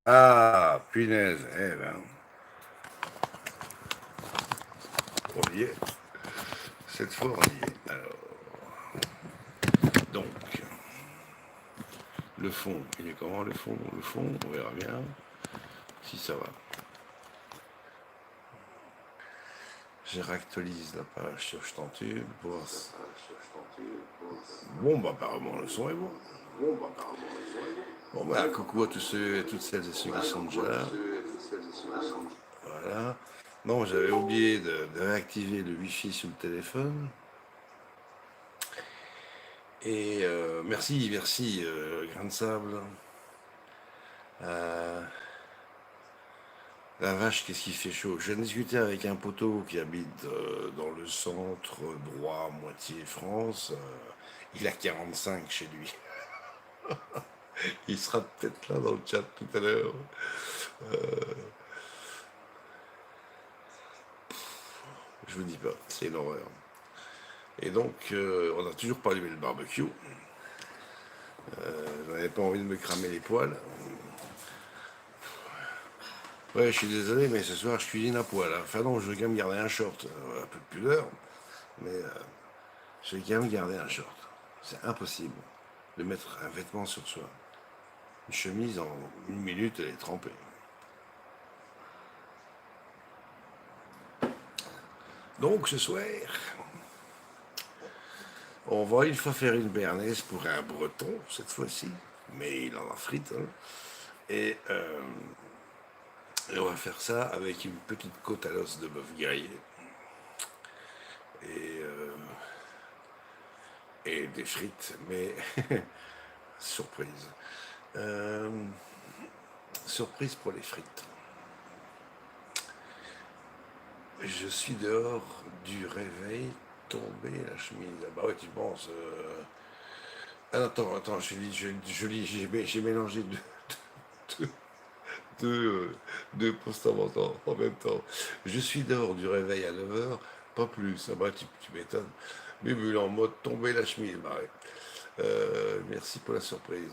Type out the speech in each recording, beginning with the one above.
Ah, punaise. Eh ben, on y est. Cette fois, on y est. Alors, donc, le fond, il est comment le fond? Le fond, on verra bien si ça va. Je réactualise la page sur Stantube pour voir si... Bon, bah apparemment le son est bon. Bon, bah coucou à tous ceux et toutes celles et ceux qui sont déjà là. Voilà. Non, j'avais oublié de réactiver le Wi-Fi sur le téléphone. Et merci, grain de sable. Euh, la vache, qu'est-ce qui fait chaud. J'ai discuté avec un poteau qui habite dans le centre droit, moitié France. Il a 45 chez lui. Il sera peut-être là dans le chat tout à l'heure. Je vous dis pas, c'est une horreur. Et donc, on n'a toujours pas allumé le barbecue. J'avais pas envie de me cramer les poils. Ouais, je suis désolé, mais ce soir, je cuisine à poil. Enfin non, je vais quand même garder un short. Un peu de pudeur, mais je vais quand même garder un short. C'est impossible de mettre un vêtement sur soi. Une chemise, en une minute, elle est trempée. Donc, ce soir, on va une fois faire une béarnaise pour un breton, cette fois-ci. Mais il en a frite, hein. Et, euh, et on va faire ça avec une petite côte à l'os de bœuf grillé. Et, euh, et des frites, mais surprise. Euh, Surprise pour les frites. Je suis dehors du réveil, tombé la chemise. Ah bah ouais, tu penses. Ah, attends, j'ai mélangé deux, deux postes en même temps. Je suis dehors du réveil à 9h, pas plus. Ah bah tu m'étonnes. Bubule en mode tomber la chemise. Bah ouais. Merci pour la surprise.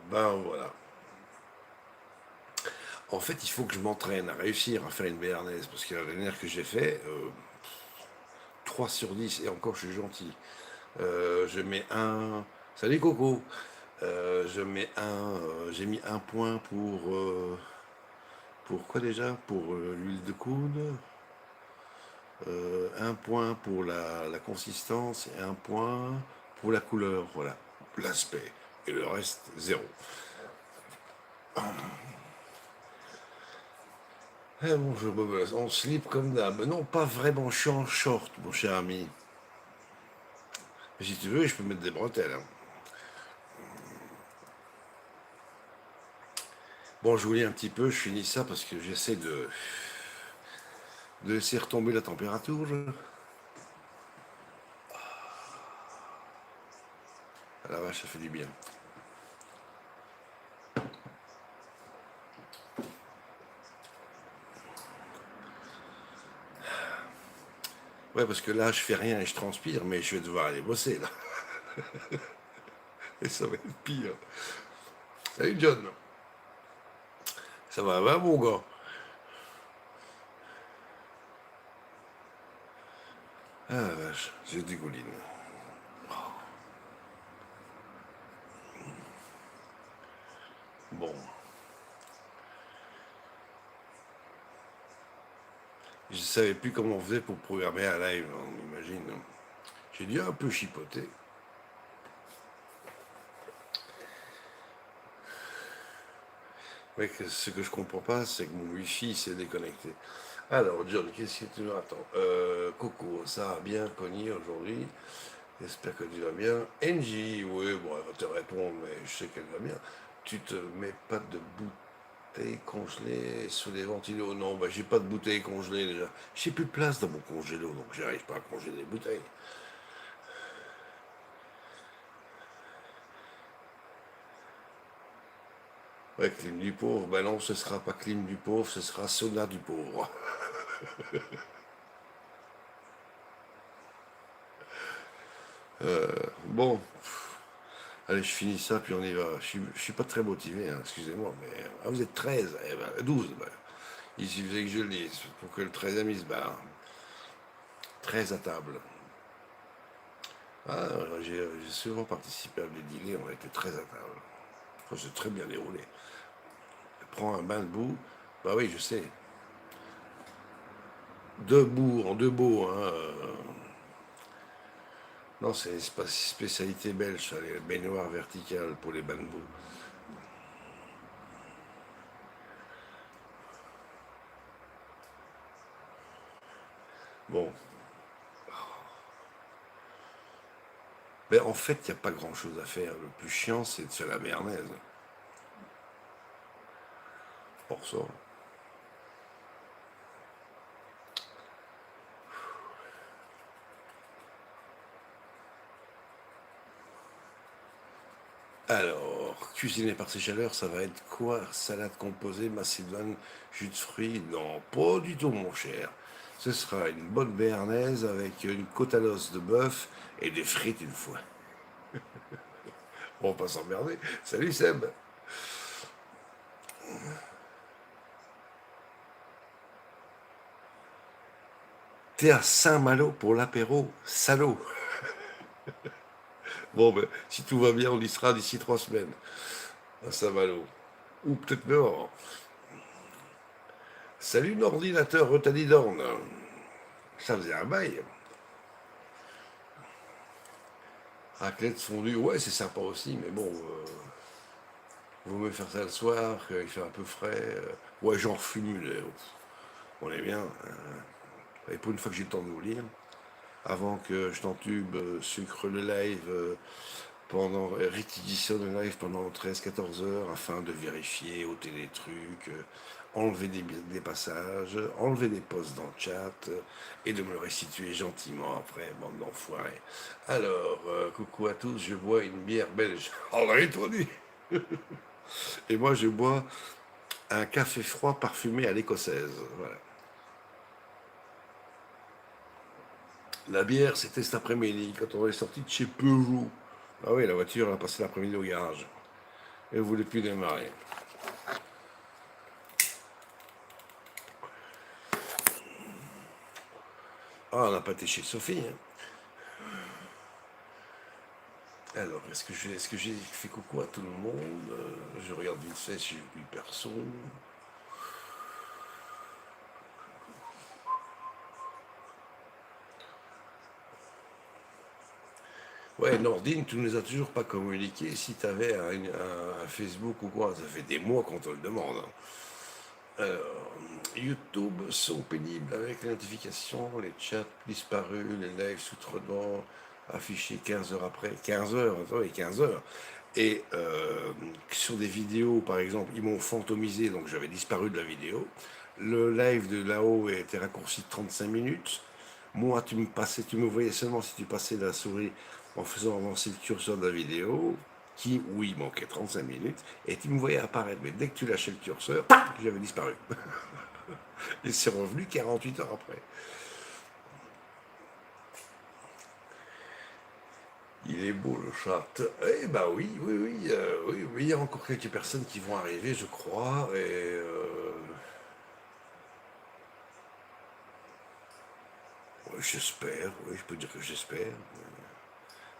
Ben voilà. En fait, il faut que je m'entraîne à réussir à faire une béarnaise, parce que la dernière que j'ai fait, 3 sur 10, et encore je suis gentil. Je mets un... Salut Coco. J'ai mis un point pour quoi déjà? Pour l'huile de coude, un point pour la consistance et un point pour la couleur, voilà, l'aspect. Et le reste, zéro. Eh bon, je me en slip comme d'hab. Non, pas vraiment, je suis en short, mon cher ami. Mais si tu veux, je peux mettre des bretelles, hein. Bon, je vous lis un petit peu, je finis ça parce que j'essaie de laisser retomber la température. Ah, la vache, ça fait du bien. Ouais, parce que là, je fais rien et je transpire, mais je vais devoir aller bosser, là. Et ça va être pire. Salut, John. Ça va, mon gars? Ah, la vache, je dégouline. Bon, je savais plus comment on faisait pour programmer un live, on imagine. J'ai dû un peu chipoter. Ouais, ce que je comprends pas, c'est que mon wifi s'est déconnecté. Alors, John, qu'est-ce que tu nous attends? Coco, ça a bien cogné aujourd'hui. J'espère que tu vas bien. Angie, oui, bon, elle va te répondre, mais je sais qu'elle va bien. Tu te mets pas de bouteilles congelées sous les ventilos? Non, bah, j'ai pas de bouteilles congelées déjà. J'ai plus de place dans mon congélo, donc j'arrive pas à congeler les bouteilles. Ouais, clim du pauvre, ben non, ce sera pas clim du pauvre, ce sera sauna du pauvre. Bon, Allez, je finis ça, puis on y va. Je suis pas très motivé, hein, excusez-moi, mais... Ah, vous êtes 13, eh ben, 12. Ben. Il suffisait que je le dise, pour que le 13e il se barre. 13 à table. Ah, j'ai souvent participé à des dîners, on a été 13 à table. Ça s'est très bien déroulé. Prends un bain de boue, bah oui, je sais. Debout, en debout, hein. Non, c'est une spécialité belge, ça, les baignoires verticales pour les bains de boue. Bon, mais en fait, il n'y a pas grand-chose à faire. Le plus chiant, c'est de faire la béarnaise. Pour ça. Alors, cuisiner par ces chaleurs, ça va être quoi? Salade composée, macédoine, jus de fruits? Non, pas du tout, mon cher. Ce sera une bonne béarnaise avec une côte à l'os de bœuf et des frites une fois. On va pas s'emmerder. Salut Seb. T'es à Saint-Malo pour l'apéro? Salaud. Bon, ben, si tout va bien, on y sera d'ici 3 semaines. À Saint-Malo. Ou peut-être dehors. Salut l'ordinateur Rotadidorn. Ça faisait un bail. Raclette fondue, ouais, c'est sympa aussi, mais bon, vaut mieux faire ça le soir, il fait un peu frais. Ouais, j'en refume une. On est bien. Et pour une fois que j'ai le temps de vous lire, avant que je t'entube, sucre le live réquisitionne le live pendant 13-14 heures afin de vérifier, ôter des trucs, enlever des passages, enlever des posts dans le chat et de me le restituer gentiment après, bande d'enfoirés. Alors, coucou à tous, je bois une bière belge. Oh, on avait tout dit. Et moi, je bois un café froid parfumé à l'écossaise. Voilà. La bière, c'était cet après-midi, quand on est sorti de chez Peugeot. Ah oui, la voiture a passé l'après-midi au garage. Et ne voulait plus démarrer. Ah, on n'a pas été chez Sophie. Hein. Alors, est-ce que j'ai fait coucou à tout le monde? Je regarde vite fait si j'ai vu personne. Ouais, Nordine, tu nous as toujours pas communiqué si tu avais un Facebook ou quoi. Ça fait des mois qu'on te le demande. Hein. Alors, YouTube sont pénibles avec les notifications, les chats disparus, les lives sous-traitement affichés 15 heures après. 15 heures, attends, 15 heures. Et sur des vidéos, par exemple, ils m'ont fantomisé, donc j'avais disparu de la vidéo. Le live de là-haut était raccourci de 35 minutes. Moi, tu me voyais seulement si tu passais la souris en faisant avancer le curseur de la vidéo, qui, oui, manquait 35 minutes, et tu me voyais apparaître. Mais dès que tu lâchais le curseur, j'avais disparu. Et c'est revenu 48 heures après. Il est beau le chat. Eh ben oui, oui, oui, oui, oui, il y a encore quelques personnes qui vont arriver, je crois, et ouais, j'espère, oui, je peux dire que j'espère.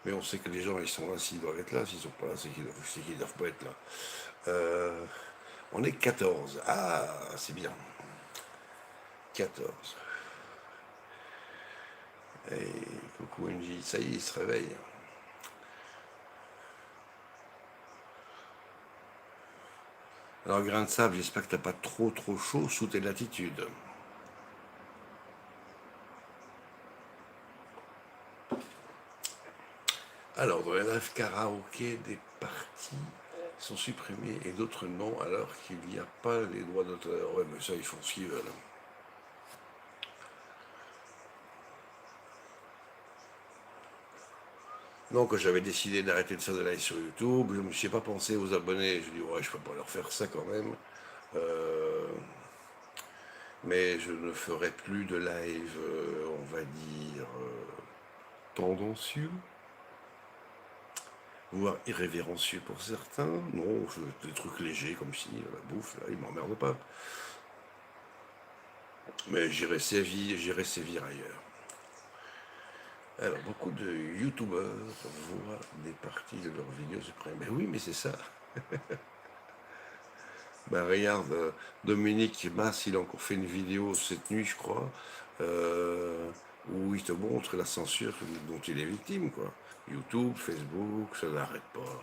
Mais on sait que les gens, ils sont là s'ils doivent être là, s'ils sont pas là, c'est qu'ils doivent pas être là. Euh, on est 14. Ah, c'est bien. 14. Et coucou NJ, ça y est, il se réveille. Alors, grain de sable, j'espère que t'as pas trop trop chaud sous tes latitudes. Alors, dans les lives karaoké, des parties sont supprimées et d'autres non, alors qu'il n'y a pas les droits d'auteur. Ouais, mais ça, ils font ce qu'ils veulent. Non, quand j'avais décidé d'arrêter de faire des lives sur YouTube, je ne me suis pas pensé aux abonnés. Je dis, ouais, je peux pas leur faire ça quand même. Euh, mais je ne ferai plus de live, on va dire, tendancieux. voire irrévérencieux pour certains. Non, des trucs légers comme si la bouffe, là, ils m'emmerdent pas. Mais j'irai sévir ailleurs. Alors, beaucoup de youtubeurs voient des parties de leurs vidéos supprimer. Mais oui, mais c'est ça. Ben regarde, Dominique Mass, il a encore fait une vidéo cette nuit, je crois, euh, où il te montre la censure dont il est victime, quoi. YouTube, Facebook, ça n'arrête pas.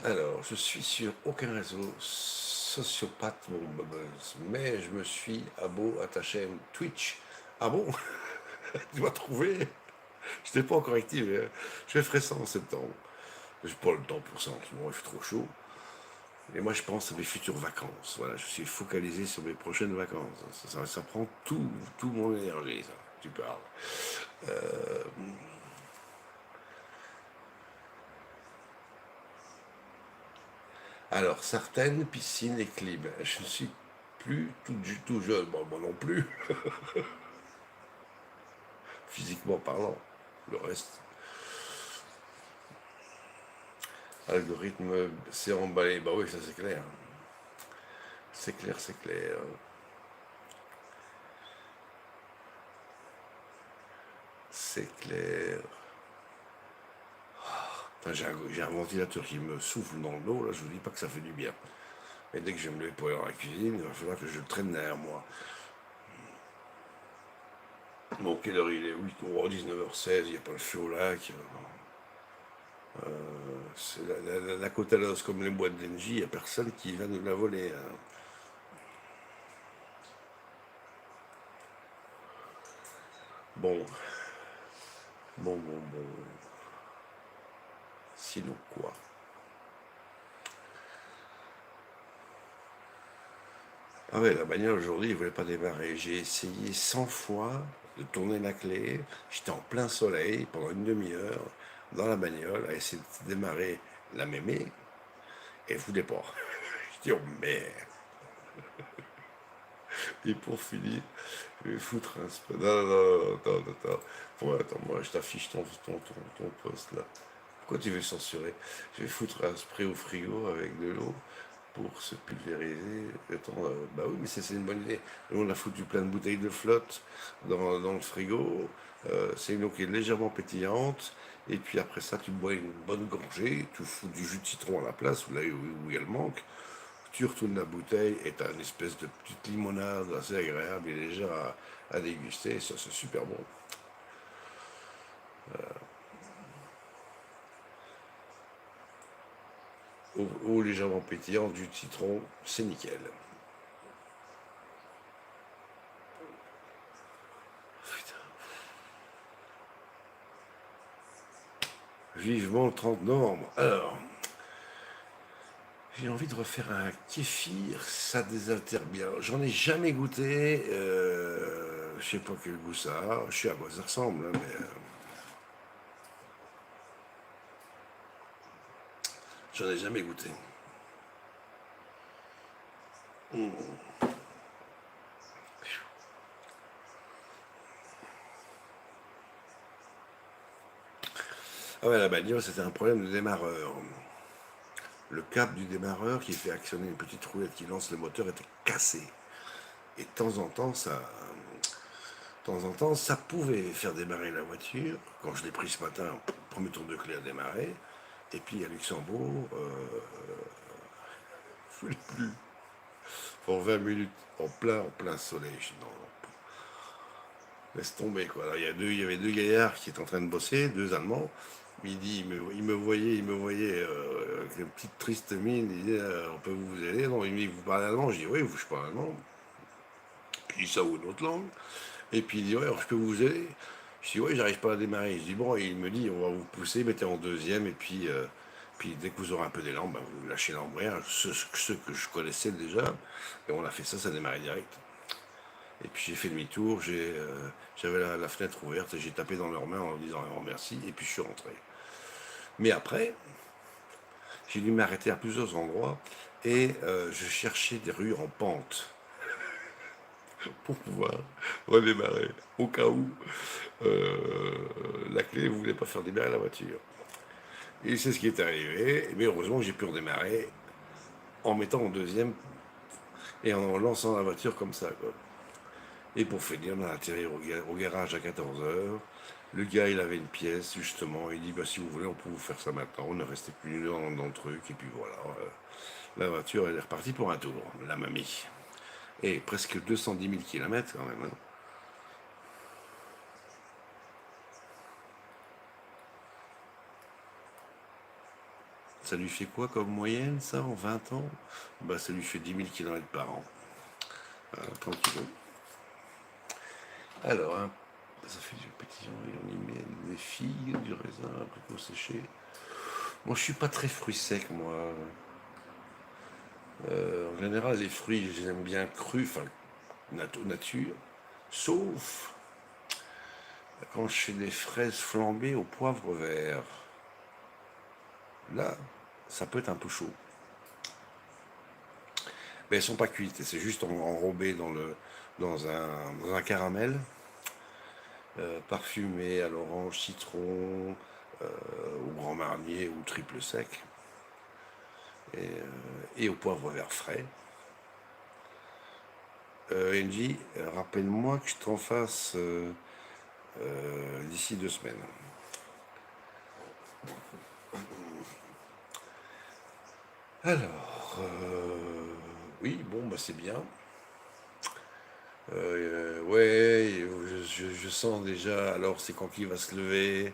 Alors, je suis sur aucun réseau sociopathe, mon bubbles, mais je me suis à ta chaîne Twitch. Ah bon? Tu m'as trouvé? Je n'étais pas encore actif. Je ferai ça en septembre. J'ai pas le temps pour ça en ce moment, il fait trop chaud. Et moi, je pense à mes futures vacances. Voilà, je suis focalisé sur mes prochaines vacances. Ça prend tout mon énergie, ça. Tu parles. Euh, alors, certaines piscines et clim. Je ne suis plus tout du tout jeune. Bon, moi non plus, physiquement parlant. Le reste, algorithme, c'est emballé. Bah oui, ça c'est clair. C'est clair, c'est clair. C'est clair. Enfin, j'ai un ventilateur qui me souffle dans le dos, là, je vous dis pas que ça fait du bien. Mais dès que je vais me lever pour aller dans la cuisine, il va falloir que je le traîne derrière moi. Bon, quelle heure il est? Oui, 19h16, il n'y a pas le feu au lac. C'est la côte à l'os comme les boîtes d'Engie, il n'y a personne qui va nous la voler, hein. Bon, bon. Sinon quoi? Ah ouais, la bagnole aujourd'hui, il ne voulait pas démarrer. J'ai essayé 100 fois de tourner la clé. J'étais en plein soleil pendant une demi-heure dans la bagnole à essayer de démarrer la mémé et elle ne voulait pas. Je dis, oh merde. Et pour finir, je vais foutre un spray. Non, attends. Bon, attends, moi, je t'affiche ton post là. Pourquoi tu veux censurer? Je vais foutre un spray au frigo avec de l'eau pour se pulvériser. Attends, bah oui, mais c'est une bonne idée. Nous, on a foutu plein de bouteilles de flotte dans le frigo. C'est une eau qui est légèrement pétillante. Et puis après ça, tu bois une bonne gorgée. Tu fous du jus de citron à la place, là où il y a le manque. Tu retournes la bouteille et tu as une espèce de petite limonade assez agréable et légère à déguster. Ça, c'est super bon. Eau légèrement pétillante, du citron, c'est nickel. Putain. Vivement le 30 novembre. Alors, j'ai envie de refaire un kéfir, ça désaltère bien. J'en ai jamais goûté, je sais pas quel goût ça a, je sais à quoi ça ressemble, hein, mais j'en ai jamais goûté. Ah ouais, la bagnole, c'était un problème de démarreur. Le câble du démarreur qui fait actionner une petite roulette qui lance le moteur était cassé. Et de temps en temps, ça pouvait faire démarrer la voiture. Quand je l'ai pris ce matin, premier tour de clé à démarrer. Et puis à Luxembourg, je ne voulais plus. Pour 20 minutes, en plein soleil. Je dis non, laisse tomber quoi. Alors, il y avait deux gaillards qui étaient en train de bosser, deux Allemands. Midi, il me voyait avec une petite triste mine. Il disait, on peut vous aider? Non, il me dit, vous parlez allemand? Je dis, oui, je parle allemand. Il dit ça ou une autre langue. Et puis il dit, ouais, alors je peux vous aider? Je dis, ouais, j'arrive pas à démarrer. Je dis, bon, et il me dit, on va vous pousser, mettez en deuxième, et puis dès que vous aurez un peu d'élan, ben, vous lâchez l'embrayage, ce que je connaissais déjà. Et on a fait ça, ça a démarré direct. Et puis j'ai fait demi-tour, j'avais la fenêtre ouverte, et j'ai tapé dans leurs mains en leur disant merci, et puis je suis rentré. Mais après, j'ai dû m'arrêter à plusieurs endroits, et je cherchais des rues en pente pour pouvoir redémarrer, au cas où la clé ne voulait pas faire démarrer la voiture. Et c'est ce qui est arrivé. Mais heureusement que j'ai pu redémarrer en mettant en deuxième et en lançant la voiture comme ça, quoi. Et pour finir, on a atterri au garage à 14 heures. Le gars, il avait une pièce, justement. Il dit, bah, si vous voulez, on peut vous faire ça maintenant. On ne restait plus dans le truc. Et puis voilà, la voiture, elle est repartie pour un tour, la mamie. Et presque 210 000 kilomètres quand même, hein. Ça lui fait quoi comme moyenne, ça, en 20 ans? Bah, ça lui fait 10 000 kilomètres par an. Tranquille. Alors, hein, ça fait du pétillant, on y met des figues, du raisin, abricots séchés. Moi, je suis pas très fruits secs, moi. En général, les fruits, je les aime bien crus, enfin, nature. Sauf quand je fais des fraises flambées au poivre vert. Là, ça peut être un peu chaud. Mais elles sont pas cuites, c'est juste enrobé dans un caramel, parfumé à l'orange, citron, au grand marnier ou triple sec, et au poivre vert frais. Angie, rappelle-moi que je t'en fasse d'ici 2 semaines. Alors, oui, bon, bah c'est bien. Ouais, je sens déjà, alors c'est quand il va se lever,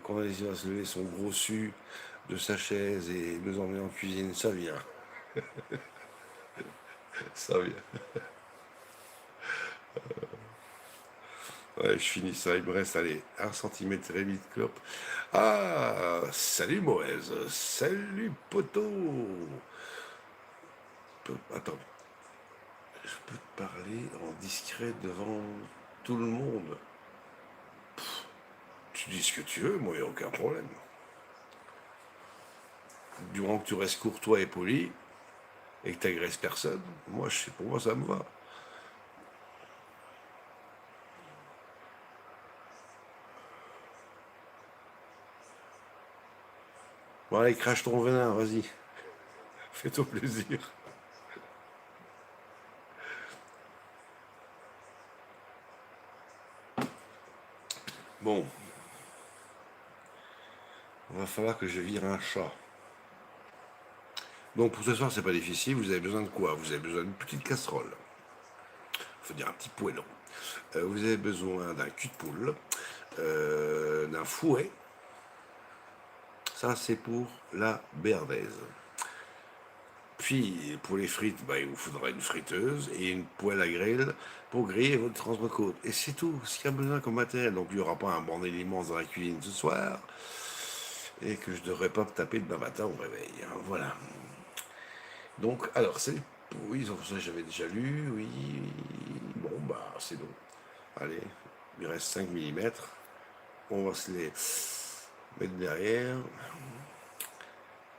quand il va se lever, son gros su de sa chaise et nous emmener en cuisine, ça vient, ça vient. Ouais, je finis ça, il me reste, allez, 1 cm et demi de clope. Ah, salut Moez, salut poteau. Attends, je peux te parler en discret devant tout le monde. Tu dis ce que tu veux, moi, il n'y a aucun problème. Du moment que tu restes courtois et poli et que tu n'agresses personne, moi, pour moi, ça me va. Bon, allez, crache ton venin, vas-y, fais-toi plaisir. Bon, il va falloir que je vire un chat. Donc, pour ce soir, c'est pas difficile. Vous avez besoin de quoi? Vous avez besoin d'une petite casserole. Il faut dire un petit poêlon. Vous avez besoin d'un cul de poule, d'un fouet. Ça, c'est pour la béarnaise. Puis, pour les frites, bah, il vous faudra une friteuse et une poêle à grille pour griller votre entrecôte. Et c'est tout ce qu'il y a besoin comme matériel. Donc, il n'y aura pas un bordel immense dans la cuisine ce soir et que je ne devrais pas me taper demain matin au réveil, hein. Voilà. Donc, alors, c'est. Oui, ça j'avais déjà lu, oui. Bon, bah, c'est bon. Allez, il reste 5 millimètres. On va se les mettre derrière.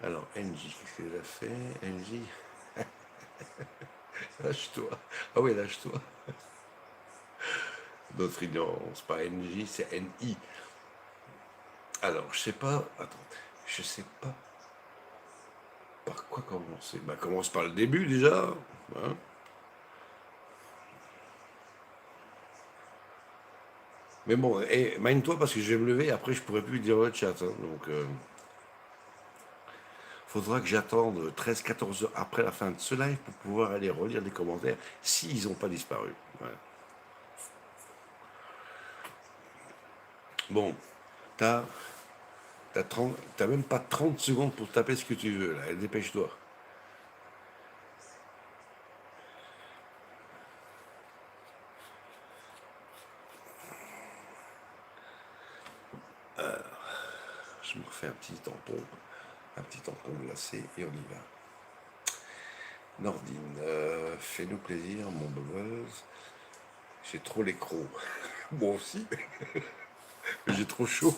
Alors, NJ, qu'est-ce qu'elle a fait? NJ, lâche-toi. Ah oui, lâche-toi. Notre ignorance, pas NJ, c'est NI. Alors, je sais pas. Attends, je sais pas par quoi commencer. Bah, commence par le début déjà, hein. Mais bon, mine-toi parce que je vais me lever et après je pourrai plus dire le chat, hein. Donc, faudra que j'attende 13-14 heures après la fin de ce live pour pouvoir aller relire les commentaires s'ils n'ont pas disparu. Ouais. Bon, t'as t'as même pas 30 secondes pour taper ce que tu veux, là. Dépêche-toi. Je me refais un petit tampon glacé et on y va. Nordine, fais-nous plaisir, mon buzz. J'ai trop les crocs. Moi aussi, j'ai trop chaud.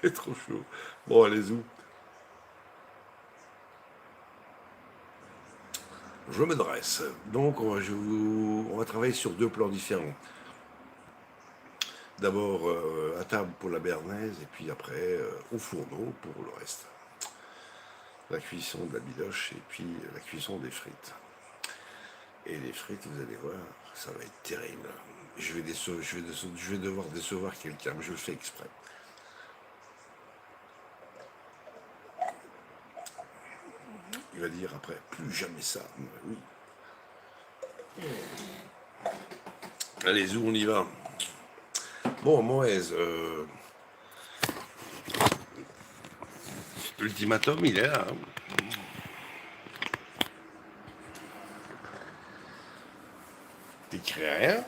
J'ai trop chaud. Bon, allez où? Je me dresse. Donc, on va travailler sur deux plans différents. D'abord à table pour la béarnaise et puis après au fourneau pour le reste. La cuisson de la biloche et puis la cuisson des frites. Et les frites, vous allez voir, ça va être terrible. Je vais devoir décevoir quelqu'un, mais je le fais exprès. Il va dire après, plus jamais ça. Oui. Allez, où on y va? Bon, Moïse, l'ultimatum, il est là. Hein. T'écris rien,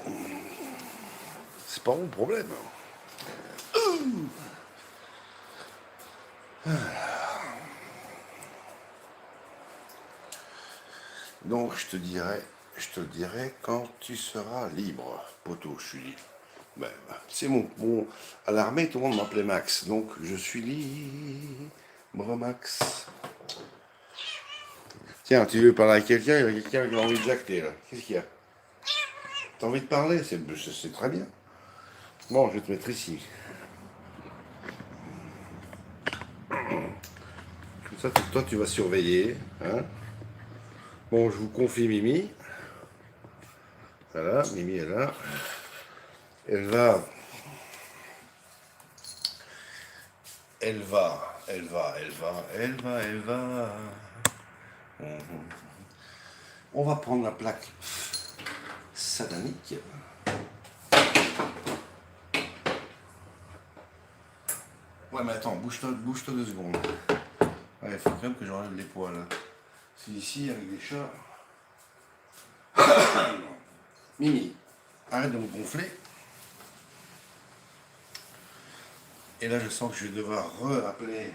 c'est pas mon problème. Donc je te le dirai quand tu seras libre, poteau, je suis libre. Ben, c'est à l'armée, tout le monde m'appelait Max, donc je suis libre, Max. Tiens, tu veux parler à quelqu'un? Il y a quelqu'un qui a envie de jacter là. Qu'est-ce qu'il y a? T'as envie de parler? C'est très bien. Bon, je vais te mettre ici. Comme ça, toi, tu vas surveiller. Hein. Bon, je vous confie Mimi. Voilà, Mimi est là. Elle va. Elle va. Elle va. Elle va. Elle va. Elle va. On va prendre la plaque satanique. Ouais, mais attends, bouge-toi 2 secondes. Ouais, il faut quand même que j'enlève les poils. C'est ici, avec des chats. Mimi, arrête de me gonfler. Et là, je sens que je vais devoir appeler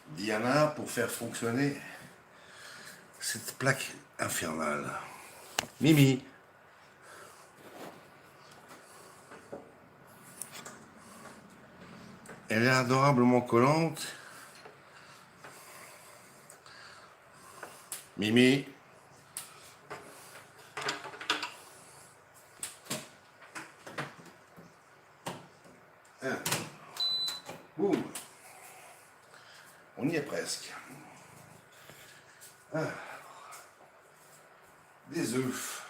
Diana pour faire fonctionner cette plaque infernale. Mimi. Elle est adorablement collante. Mimi. Boum. On y est presque. Des œufs.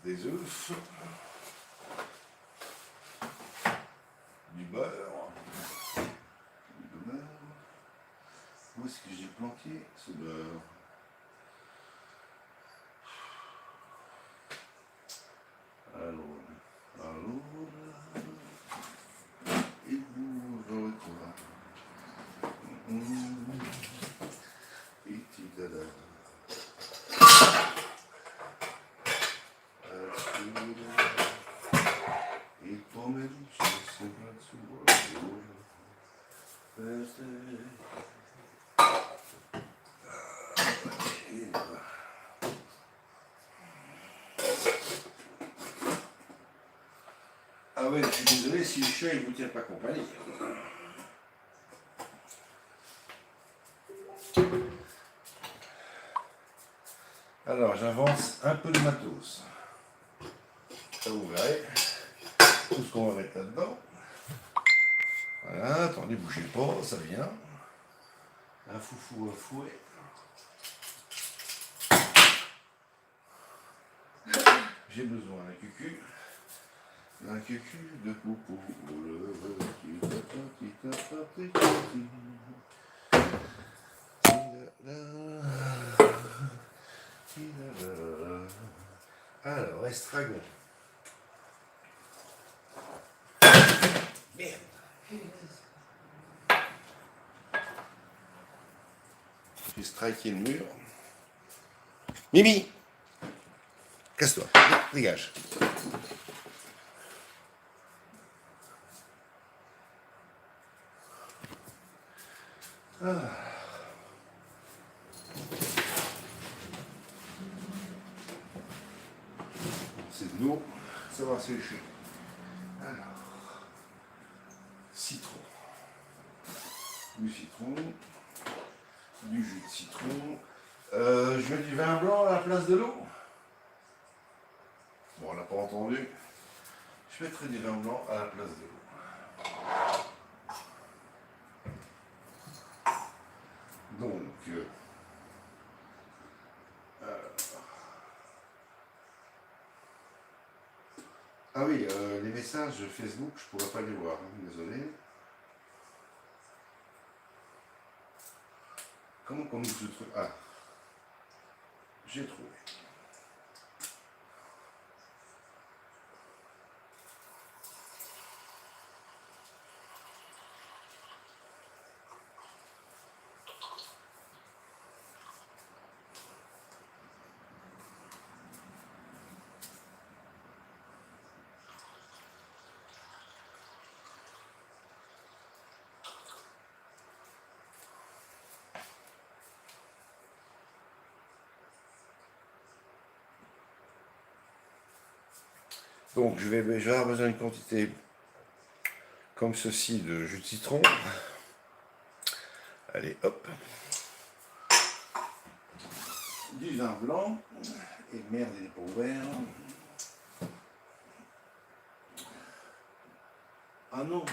Des œufs. Du beurre. Du beurre. Où est-ce que j'ai planqué ce beurre? Allô. Et vous, quoi? Et tu dada. Et come dice sembra il suo Ah ouais, je suis désolé si le chat il vous tient pas compagnie. Alors j'avance un peu de matos. Ça vous verrez tout ce qu'on va mettre là-dedans. Voilà, attendez, bougez pas, ça vient. Un foufou, un fouet. J'ai besoin d'un cucu. Un cucu de coucou. Alors, estragon. Merde. J'ai striké le mur. Mimi, casse-toi, dégage. C'est de l'eau, ça va sécher. Alors, citron. Du citron, du jus de citron. Je mets du vin blanc à la place de l'eau. Bon, on n'a pas entendu. Je mettrai du vin blanc à la place de l'eau. Donc, ah oui, les messages Facebook, je pourrais pas les voir, hein, désolé. Comment qu'on ouvre ce truc? Ah, j'ai trouvé. Donc je vais avoir besoin d'une quantité comme ceci de jus de citron. Allez, hop. Du vin blanc. Et merde, il est pas ouvert. Ah non.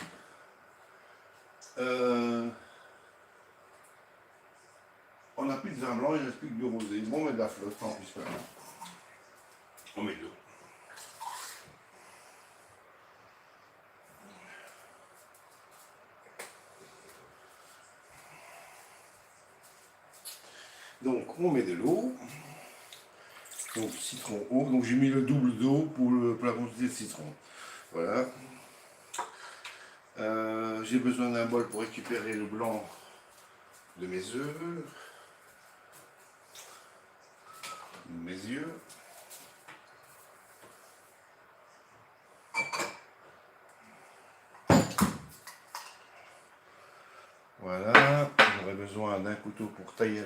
On n'a plus de vin blanc, il ne reste plus que du rosé. Bon, on met de la flotte, tant pis, c'est pas grave. On met de l'eau. Donc on met de l'eau. Donc citron eau. Donc j'ai mis le double d'eau pour la quantité de citron. Voilà. J'ai besoin d'un bol pour récupérer le blanc de mes œufs. Mes yeux. Voilà. J'aurais besoin d'un couteau pour tailler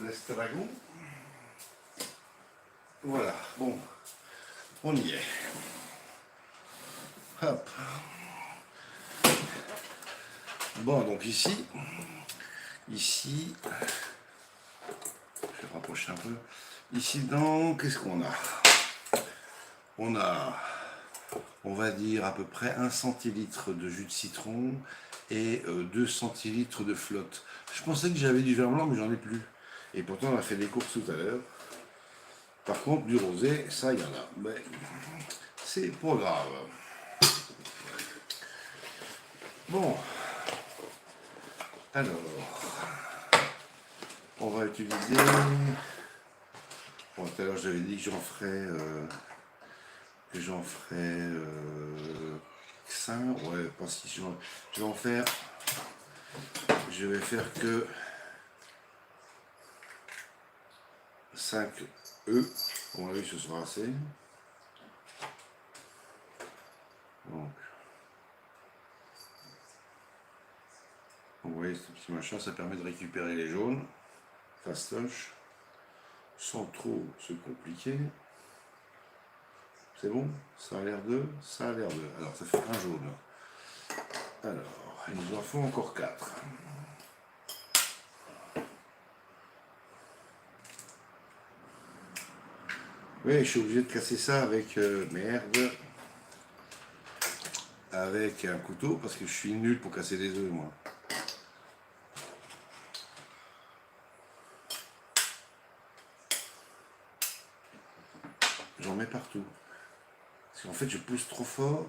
l'estragon. Voilà, bon, on y est. Hop. Bon, donc ici, je vais rapprocher un peu. Ici, donc, qu'est-ce qu'on a? On va dire à peu près 1 centilitre de jus de citron et 2 centilitres de flotte. Je pensais que j'avais du vin blanc, mais j'en ai plus. Et pourtant, on a fait des courses tout à l'heure. Par contre, du rosé, ça, il y en a. Mais c'est pas grave. Bon. Alors, on va utiliser... Bon, tout à l'heure, j'avais dit que j'en ferais 5. Ouais, parce que je vais en faire... Je vais faire que 5 œufs. On l'a vu, ce sera assez. Donc, vous voyez ce petit machin, ça permet de récupérer les jaunes, fastoche, sans trop se compliquer. C'est bon? Ça a l'air de? Ça a l'air de. Alors, ça fait un jaune. Alors, il nous en faut encore 4. Oui, je suis obligé de casser ça avec merde. Avec un couteau, parce que je suis nul pour casser des œufs, moi. J'en mets partout. Parce qu'en fait, je pousse trop fort.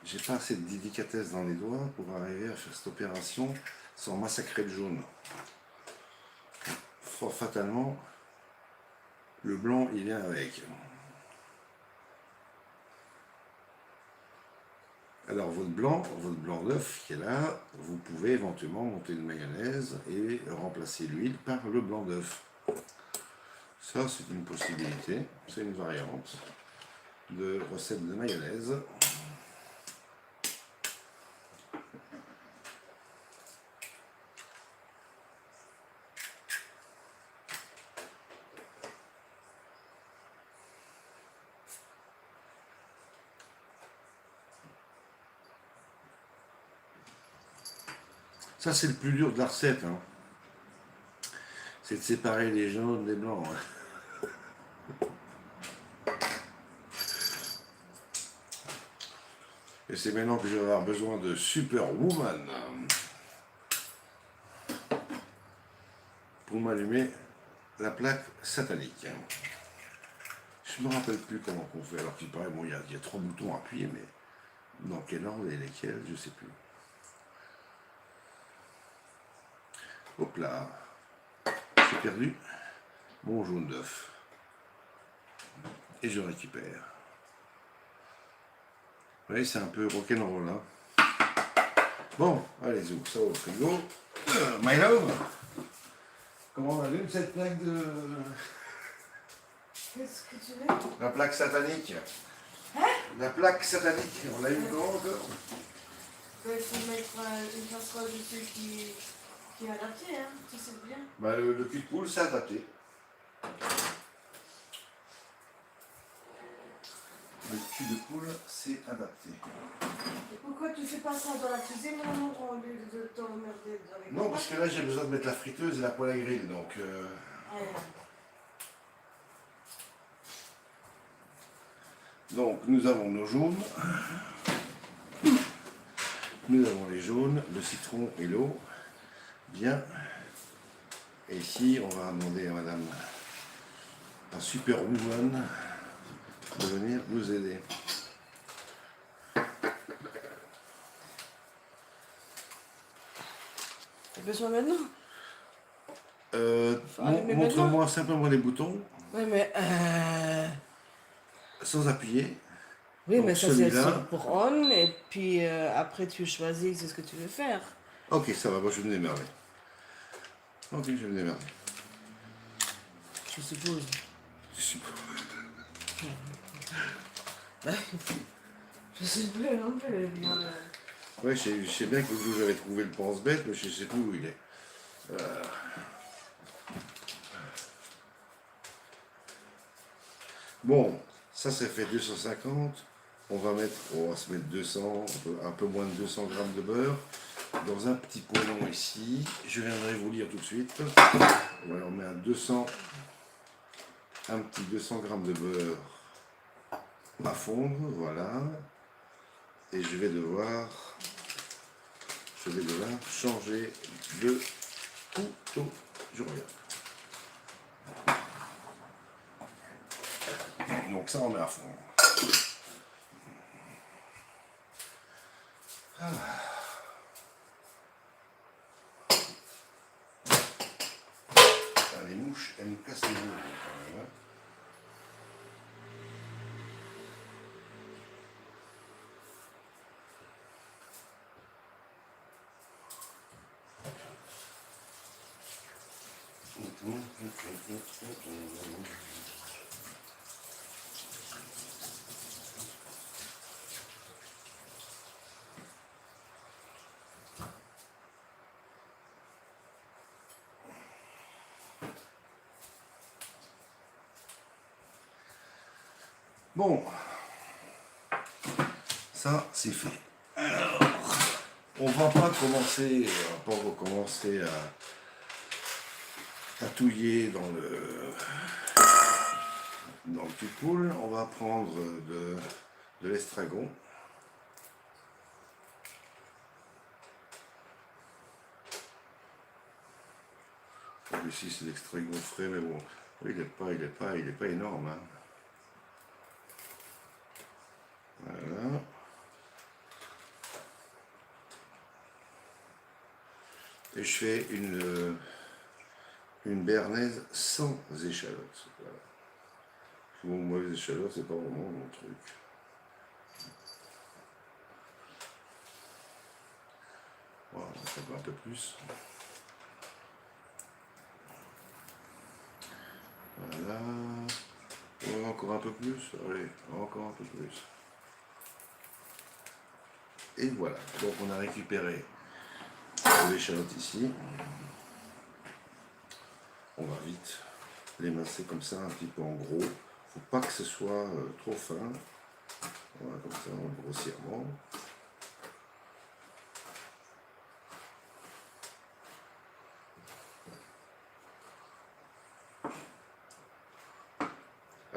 J'ai pas assez de délicatesse dans les doigts pour arriver à faire cette opération sans massacrer le jaune. Fort fatalement, le blanc, il vient avec. Alors, votre blanc d'œuf qui est là, vous pouvez éventuellement monter une mayonnaise et remplacer l'huile par le blanc d'œuf. Ça, c'est une possibilité, c'est une variante de recette de mayonnaise. Ça, c'est le plus dur de la recette, hein. c'est de séparer les jaunes des blancs. Hein. Et c'est maintenant que je vais avoir besoin de Superwoman pour m'allumer la plaque satanique. Je ne me rappelle plus comment on fait, alors qu'il paraît, bon, il y a 3 boutons à appuyer, mais dans quel ordre et lesquels, je ne sais plus. Hop là, j'ai perdu mon jaune d'œuf. Et je récupère. Vous voyez, c'est un peu rock'n'roll, hein. Bon, allez, zou, ça va au frigo. My love, comment on allume cette plaque de... Qu'est-ce que tu veux? La plaque satanique. Hein? La plaque satanique, on l'allume comment encore? Il faut mettre une casserole dessus qui est adaptée, hein, tu sais bien. Bah, le cul de poule, c'est adapté. Le cul de poule, c'est adapté. Et pourquoi tu fais pas ça dans la cuisine au lieu de t'emmerder dans les Non, parce que là, j'ai besoin de mettre la friteuse et la poêle à grill, donc... Ouais. Donc, nous avons nos jaunes. Nous avons les jaunes, le citron et l'eau. Bien. Et ici, on va demander à madame, un Superwoman, de venir nous aider. T'as besoin maintenant? Montre-moi simplement les boutons, Oui, mais... sans appuyer. Oui, Donc, mais ça c'est celui-là. pour on, et puis après tu choisis c'est ce que tu veux faire. Ok, ça va, moi je vais me démerder. Ok, je vais me démerder. Je suppose. Super. Je sais plus non plus. Bien, Ouais, je sais bien que vous j'avais trouvé le pense-bête, mais je sais plus où il est. Bon, ça fait 250. On va se mettre 200, un peu moins de 200 grammes de beurre dans un petit poêlon ici. Je viendrai vous lire tout de suite. Voilà, on met un petit 200 grammes de beurre à fondre, voilà. Et je vais devoir changer de couteau. Je reviens. Donc ça, on met à fond. Ah. Les mouches, elles nous cassent les os quand même. Hein. Bon, ça c'est fait. Alors, on va pas recommencer à touiller dans le cul-de-poule. On va prendre de l'estragon. Ici c'est l'extragon frais, mais bon, il est pas énorme. Hein. Voilà. Et je fais une béarnaise sans échalotes. Voilà. Bon, moi les échalotes, c'est pas vraiment mon truc. Voilà, on va faire un peu plus. Voilà. Encore un peu plus. Allez, encore un peu plus. Et voilà. Donc on a récupéré l'échalote ici. On va vite l'émincer comme ça, un petit peu en gros. Faut pas que ce soit trop fin. Voilà, comme ça, grossièrement.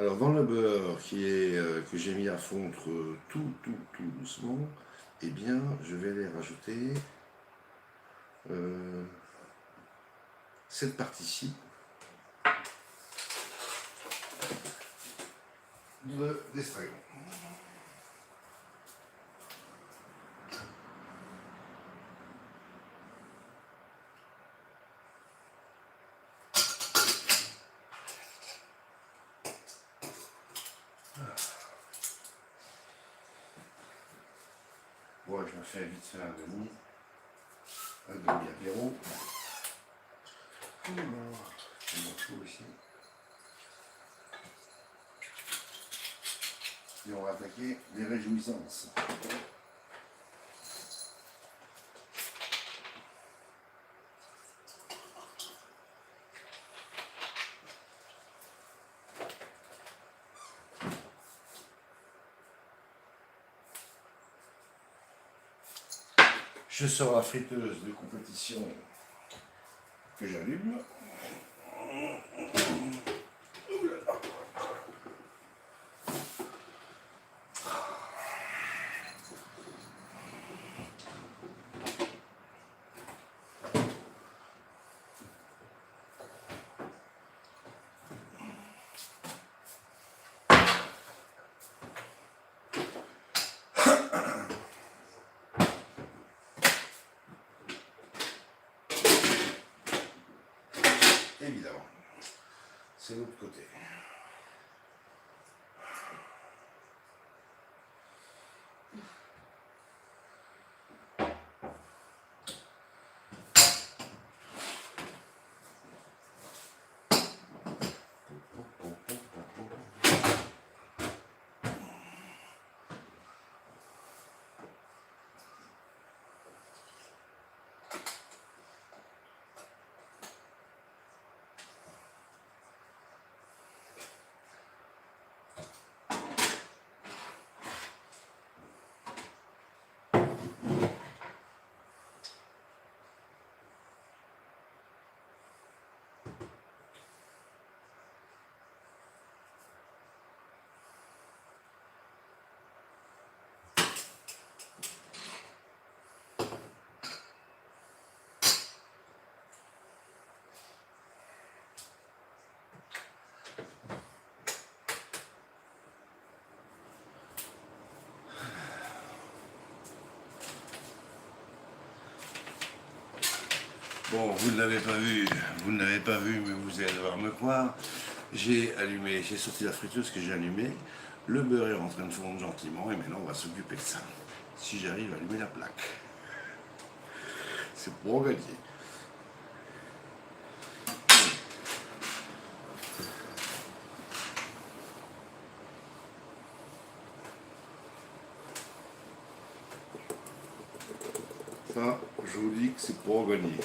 Alors dans le beurre que j'ai mis à fondre tout doucement, eh bien je vais aller rajouter cette partie-ci d'estragon. Ouais, je me fais vite fait un demi-apéro. J'ai mon chaud ici. Et on va attaquer les réjouissances. Je sors la friteuse de compétition que j'allume. Évidemment, c'est l'autre côté. Bon, vous ne l'avez pas vu, mais vous allez devoir me croire. J'ai sorti la friteuse que j'ai allumée. Le beurre est en train de fondre gentiment et maintenant on va s'occuper de ça. Si j'arrive à allumer la plaque. C'est pour gagner. Ça, je vous dis que c'est pour gagner.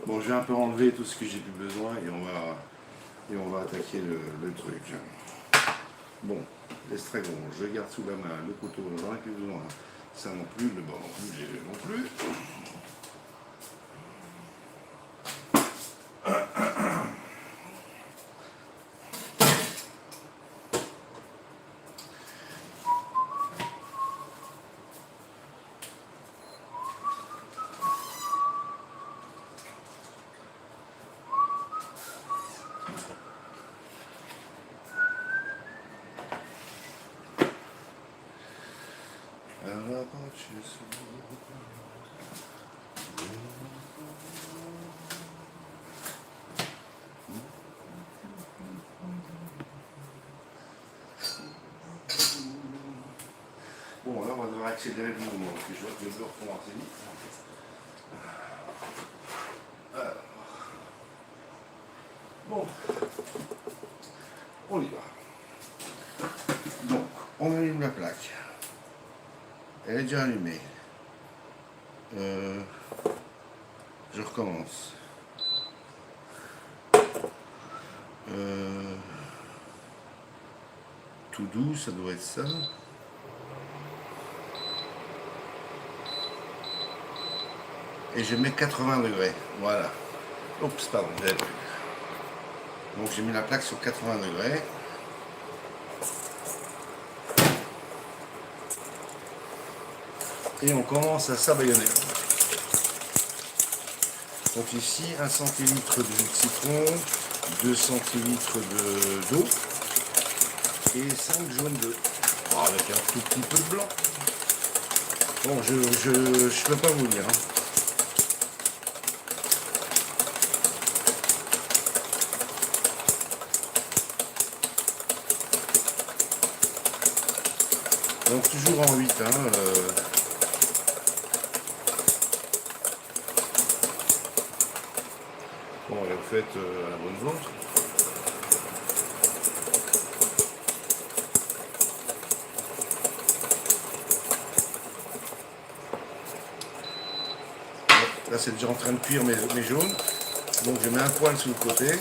Bon, je vais un peu enlever tout ce que j'ai plus besoin et on va attaquer le truc. Bon, l'estragon, je garde sous la main, le couteau, j'en ai plus besoin. Ça non plus, le bord non plus. Bon, là, on va devoir accélérer le mouvement, parce que je vois que le beurre fond assez vite. Alors. Bon, on y va. Donc, on allume la plaque. Elle est déjà allumée. Je recommence. Tout doux, ça doit être ça. Et je mets 80 degrés. Voilà. Oups, pardon, j'avais plus. Donc j'ai mis la plaque sur 80 degrés. Et on commence à s'abandonner. Donc ici, 1 centilitre de jus de citron, 2 centilitres d'eau et 5 jaunes d'œufs. Oh, avec un tout petit peu de blanc. Bon, je peux pas vous dire. Hein. Donc toujours en 8. Hein, Bon, et vous faites à la bonne vente. Là, c'est déjà en train de cuire mes jaunes. Donc, je mets un poil sur le côté. Et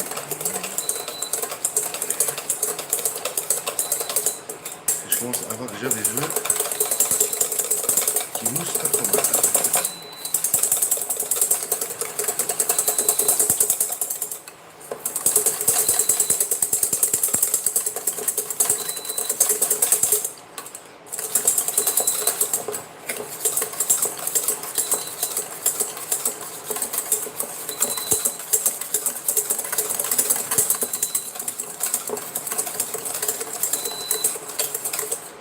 je commence à avoir déjà des œufs qui moussent pas trop mal.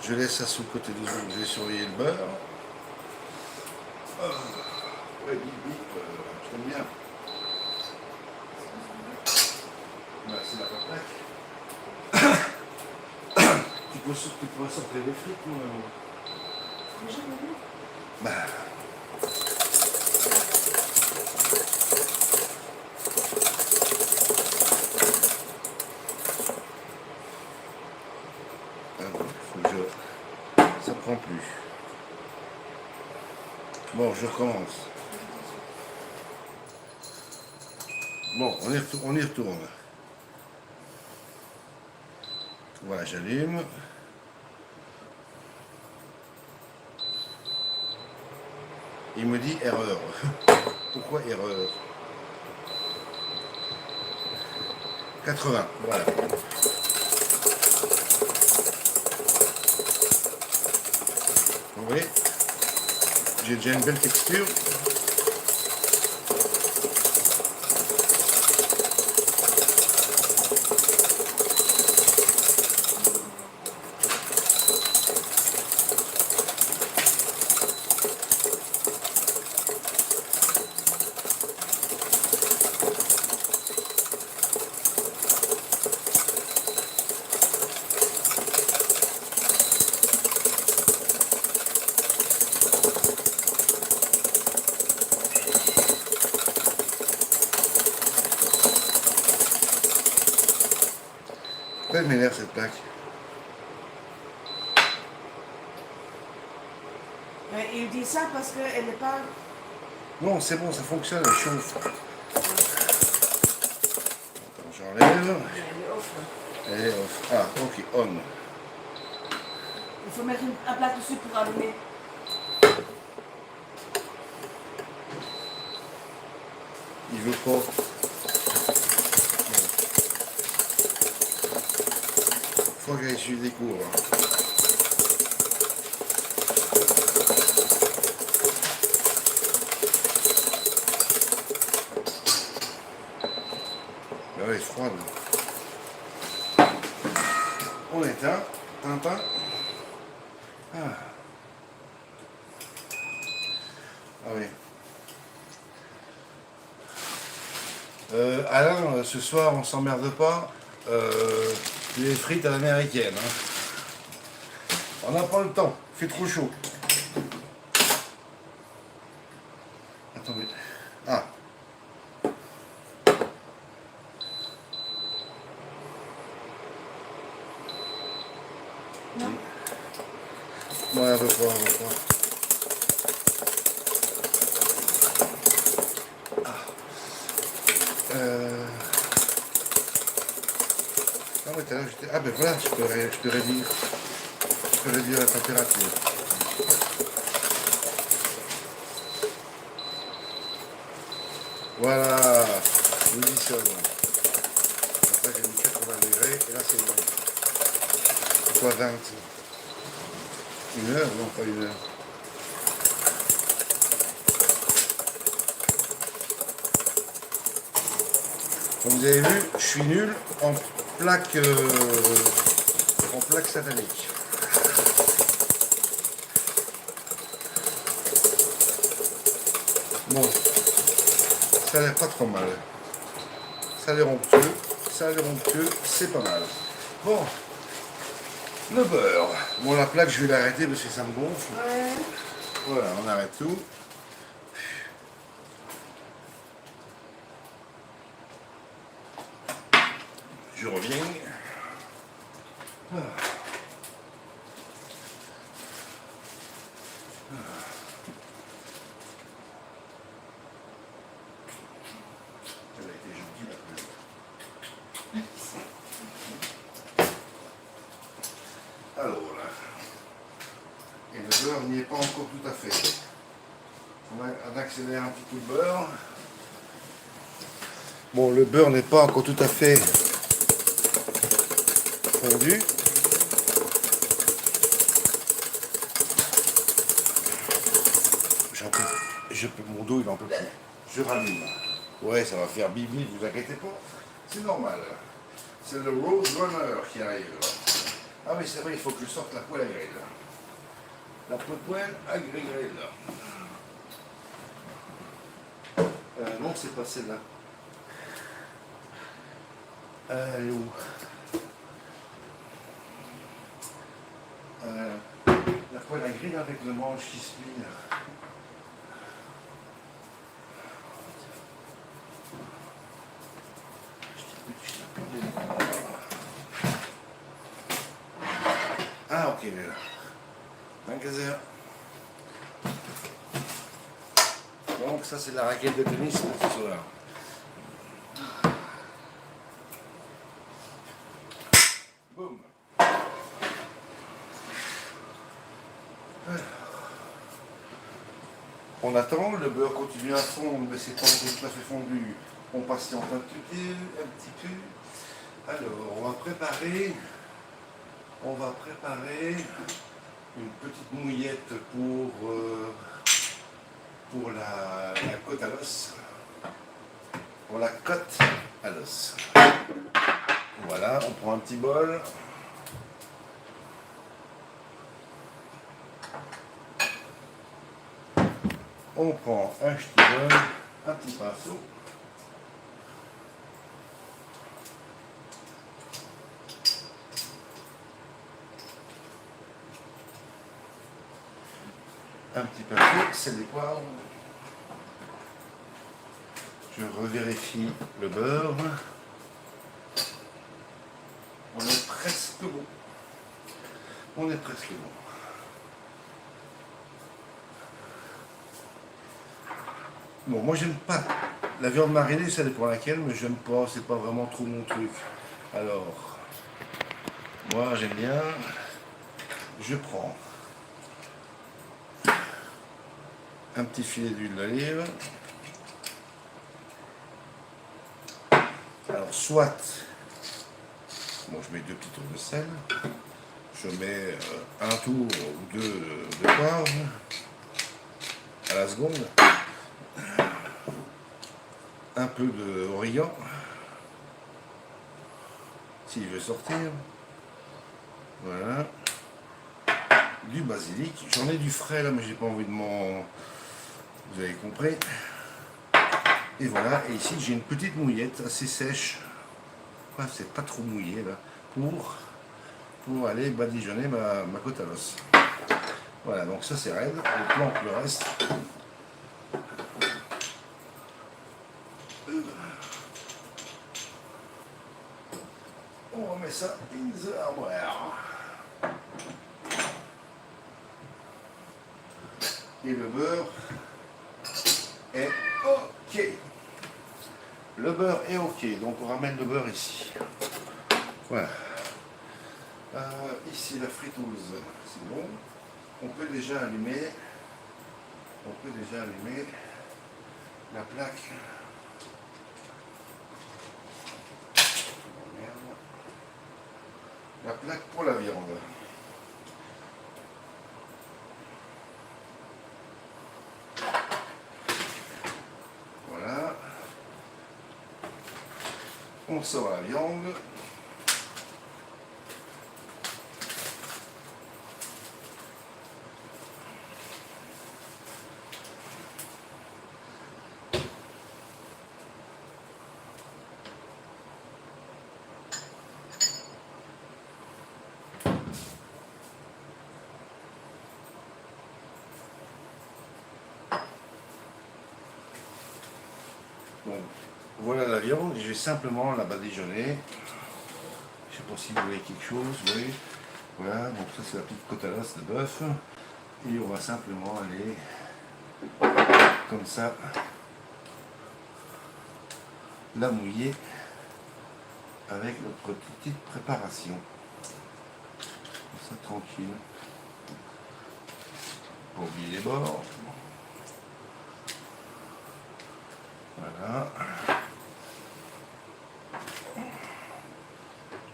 Je laisse ça sous le côté des œufs, je vais surveiller le beurre. Ouais, bip bip, j'aime bien. Bah, c'est la plaque. Tu peux sortir des frites, moi. Bah. Ça prend plus. Bon, je recommence. Bon, on y retourne. Voilà, j'allume. Il me dit erreur. Pourquoi erreur? 80, voilà. Vous voyez, j'ai déjà une belle texture. Elle m'énerve cette plaque. Mais il dit ça parce qu'elle n'est pas... Non, c'est bon, ça fonctionne, elle chauffe. Attends, j'enlève. Elle est off. Elle est off. Ah, ok, on. Il faut mettre un plat dessus pour allumer. Il veut pas. Faut que je découvre. Ben oui, froide. On éteint. Tintin. Ah. Ah oui. Alain, ce soir, on s'emmerde pas. Les frites à l'américaine. Hein. On n'a pas le temps. Il fait trop chaud. Attendez. Ah. Non. Ouais, on veut pas, on veut pas. Ah ouais, tout à l'heure, j'étais... Ah ben voilà, je peux réduire la température. Voilà, je dis ça. Après j'ai mis 80 degrés et là c'est bon. C'est quoi 20? Une heure? Non, pas une heure. Comme vous avez vu, je suis nul en plaque satanique. Bon, ça a l'air pas trop mal. Ça a l'air onctueux, c'est pas mal. Bon, le beurre. Bon, la plaque, je vais l'arrêter parce que ça me gonfle. Ouais. Voilà, on arrête tout. Je reviens. Elle a été gentille, la pluie. Alors là. Et le beurre n'y est pas encore tout à fait. On accélère un petit coup de beurre. Bon, le beurre n'est pas encore tout à fait fondu. Mon dos il en peut plus. Je rallume. Ouais, ça va faire bibi, vous inquiétez pas. C'est normal. C'est le Rose Runner qui arrive. Ah mais c'est vrai, il faut que je sorte la poêle à grille. La poêle à grille. Non, c'est pas celle-là. Elle est où? La poêle à grille avec le manche qui se plie. Ah ok, elle est là. 24 heures. Donc ça c'est la raquette de tennis pour ce soir. Boum. On attend, le beurre continue à fondre, mais c'est pas encore tout à fait fondu. On patiente un petit peu. Alors, on va préparer une petite mouillette pour la côte à l'os. Pour la côte à l'os. Voilà, on prend un petit bol. On prend un petit bol, un petit pinceau. Un petit pinceau, c'est des poivres. Je revérifie le beurre. On est presque bon. On est presque bon. Bon, moi j'aime pas la viande marinée, ça dépend laquelle, mais j'aime pas, c'est pas vraiment trop mon truc. Alors, moi j'aime bien, je prends un petit filet d'huile d'olive. Alors, soit, bon, je mets 2 petits tours de sel, je mets un tour ou deux de poivre à la seconde, un peu d'origan, s'il veut sortir, voilà, du basilic, j'en ai du frais là, mais j'ai pas envie de m'en... Vous avez compris. Et voilà, et ici j'ai une petite mouillette assez sèche, ouais, c'est pas trop mouillé là, pour aller badigeonner ma côte à l'os. Voilà, donc ça c'est raide, on plante le reste. On remet ça in the armoire. Et le beurre est OK. Le beurre est OK, donc on ramène le beurre ici. Voilà. Ici la friteuse, c'est bon. On peut déjà allumer la plaque. Oh, merde. La plaque pour la viande. Voilà. on sort la viande. Bon, voilà la viande, je vais simplement la badigeonner. Je sais pas si vous voulez quelque chose, oui. Voilà, donc ça c'est la petite côte à l'os de bœuf. Et on va simplement aller comme ça la mouiller avec notre petite préparation. Comme ça tranquille. Pas oublier les bords. Voilà.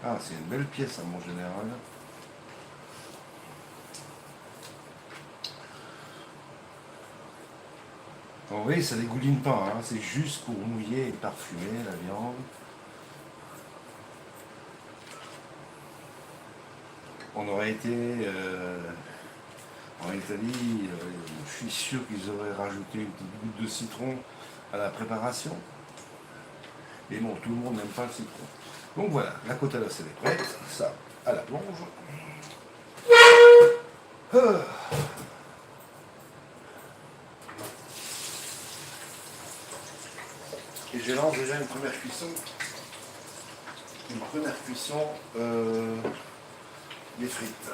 Ah, c'est une belle pièce à mon général. En vrai, ça dégouline pas, hein. C'est juste pour mouiller et parfumer la viande. On aurait été en Italie, je suis sûr qu'ils auraient rajouté une petite goutte de citron à la préparation. Mais bon, tout le monde n'aime pas le citron. Donc voilà, la côte à l'os elle est prête, ça à la plonge. Ah. Et je lance déjà une première cuisson. Des frites.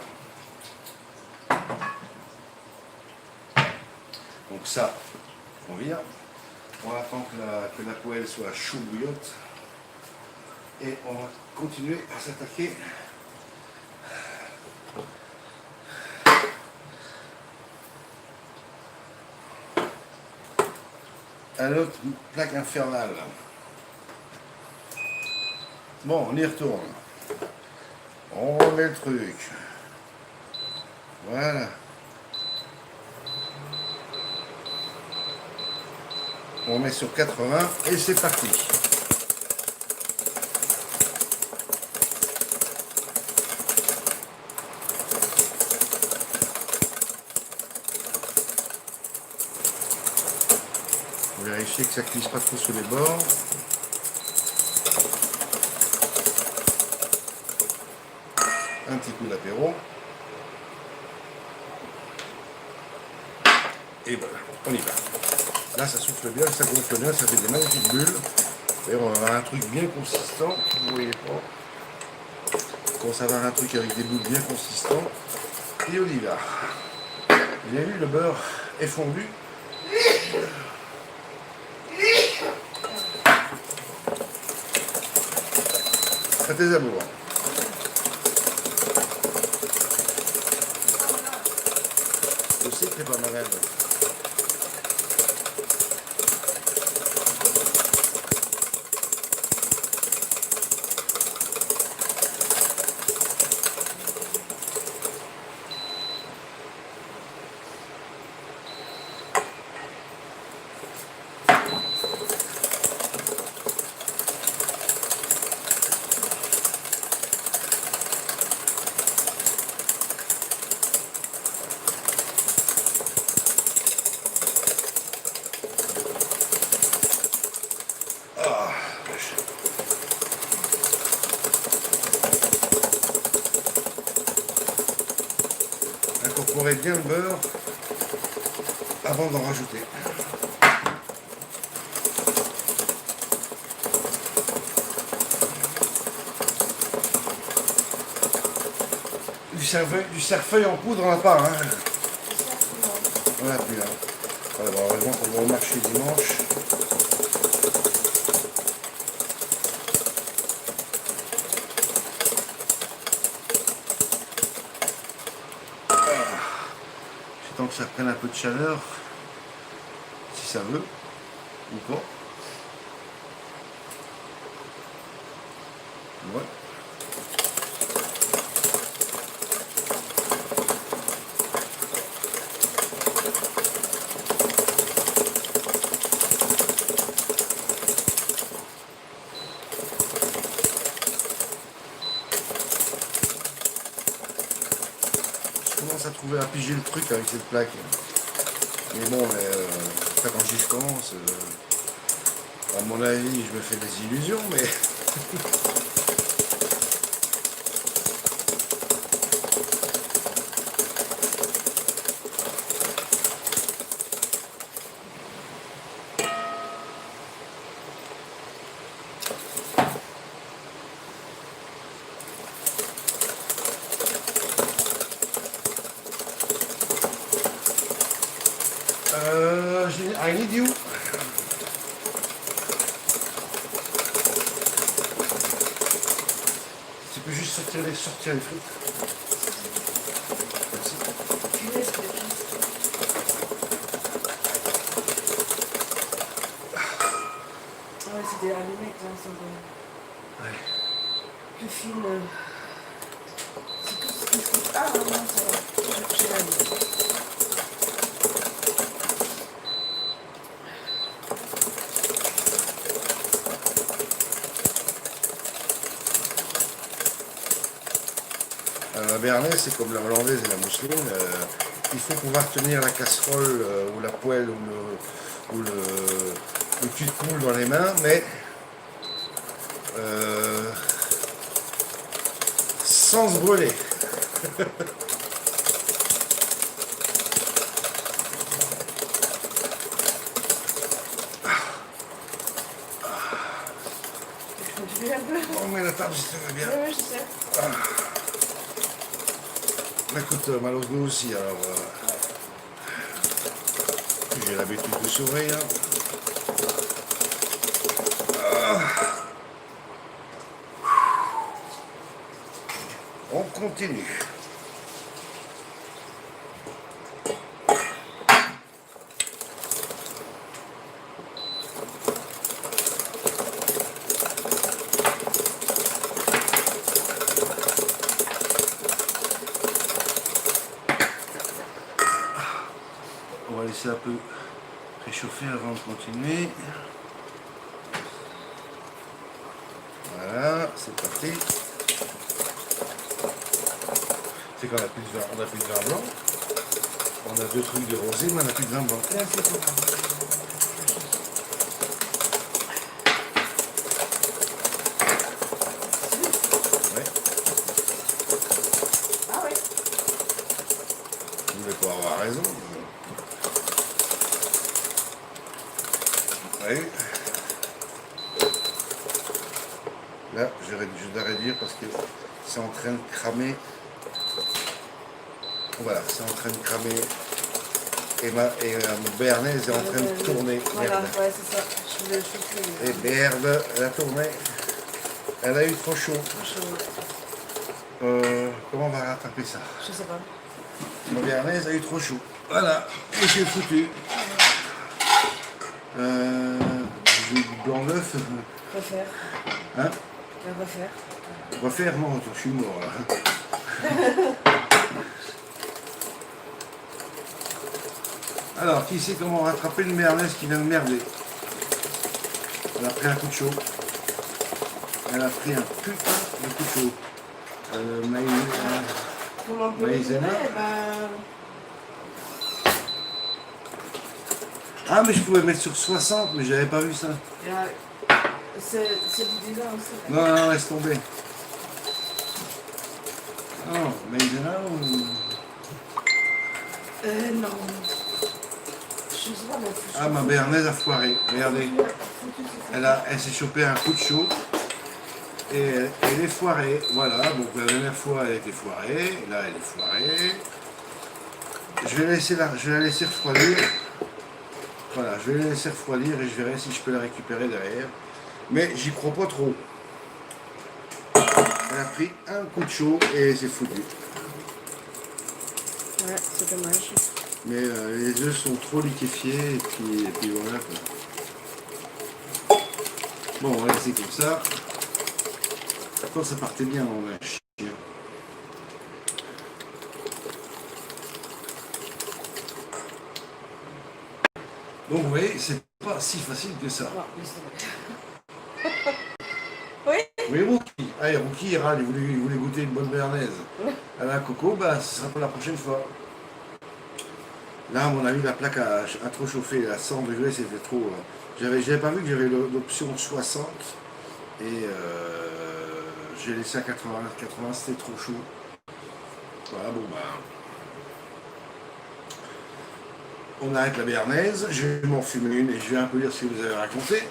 Donc ça, on vire. On attend que la poêle soit chaud bouillotte. Et on va continuer à s'attaquer à l'autre plaque infernale. Bon, on y retourne. On remet le truc. Voilà. On met sur 80 et c'est parti. Vérifier que ça ne cuise pas trop sur les bords. Un petit coup d'apéro. Et voilà, on y va. Là, ça souffle bien, ça gonfle bien, ça fait des magnifiques bulles. Et on va avoir un truc bien consistant. Vous voyez pas. On va avoir un truc avec des boules bien consistants. Et on y va. Vous avez vu, le beurre est fondu. À tes amours. Je sais que c'est pas malade. Incorporez bien le beurre avant d'en rajouter. Du cerfeuil en poudre, on n'a pas. Hein. On n'a plus. Hein. Voilà, bon, heureusement qu'on va au marché dimanche. J'attends que ça prenne un peu de chaleur, si ça veut, ou pas. Ouais. je commence à trouver à piger le truc avec cette plaque. Mais bon, après, quand j'y pense, à mon avis, je me fais des illusions, mais I need you. Tu peux juste sortir les frites. Merci. Punaise, le fils. Ouais, c'est des allumettes, hein, ça va. Ouais. Le film. C'est tout ce qu'il faut. Ah non, ça va. J'ai l'allumette. La béarnaise, c'est comme la hollandaise et la mousseline. Il faut pouvoir tenir la casserole ou la poêle ou le cul de poule dans les mains, mais sans se brûler. Je continue un peu. On met la table si ça va bien. Ouais, je sais. Écoute, malheureusement aussi, alors j'ai l'habitude de sourire. On continue. On va laisser un peu réchauffer avant de continuer. Voilà, c'est parti. C'est qu'on a plus de vin, on a plus de vin blanc. On a 2 trucs de rosé, mais on n'a plus de vin blanc. Là, c'est bon. Ouais. Ah ouais. Vous voulez pas avoir raison. Oui. Là, je dois réduire parce que c'est en train de cramer. Voilà, c'est en train de cramer. Et mon béarnaise est en train de tourner. Voilà, Merde. ouais, c'est ça. Je voulais le chauffer. Et merde, elle a tourné. Elle a eu trop chaud. Comment on va rattraper ça? Je sais pas. Mon béarnaise a eu trop chaud. Voilà, et c'est foutu. Du blanc d'œuf. Refaire. Hein? Refaire. Refaire, non, je suis mort là. Alors, qui sait comment rattraper une béarnaise qui vient de merder? Elle a pris un coup de chaud. Elle a pris un putain de coup de chaud. Comment on peut Maïzena. le ben... Ah, mais je pouvais mettre sur 60, mais j'avais pas vu ça. C'est l'idée là aussi. Non, non, laisse tomber. Non, Maïzena ou... Non. Je sais pas, mais faut Ah, ma béarnaise a foiré. Regardez. Elle s'est chopé un coup de chaud. Et elle est foirée. Voilà, donc la dernière fois elle était foirée. Là, elle est foirée. Je vais la laisser refroidir. Voilà, je vais la laisser refroidir et je verrai si je peux la récupérer derrière. Mais j'y crois pas trop. Elle a pris un coup de chaud et c'est foutu. Ouais, c'est dommage. Mais les œufs sont trop liquéfiés et puis voilà quoi. Bon, on va laisser comme ça. Quand ça partait bien, on va chier. Donc vous voyez, c'est pas si facile que ça. Non, laisse tomber. Oui. Oui, Rookie. Allez, Rookie, il râle, il voulait goûter une bonne béarnaise. À la coco, bah, ce sera pour la prochaine fois. Là, à mon avis, la plaque a trop chauffé. À 100 degrés, c'était trop. J'avais pas vu que j'avais l'option 60. Et j'ai laissé à 80, 80, c'était trop chaud. Voilà, bon, bah. On arrête la béarnaise. Je vais m'en fumer une et je vais un peu lire ce que vous avez raconté.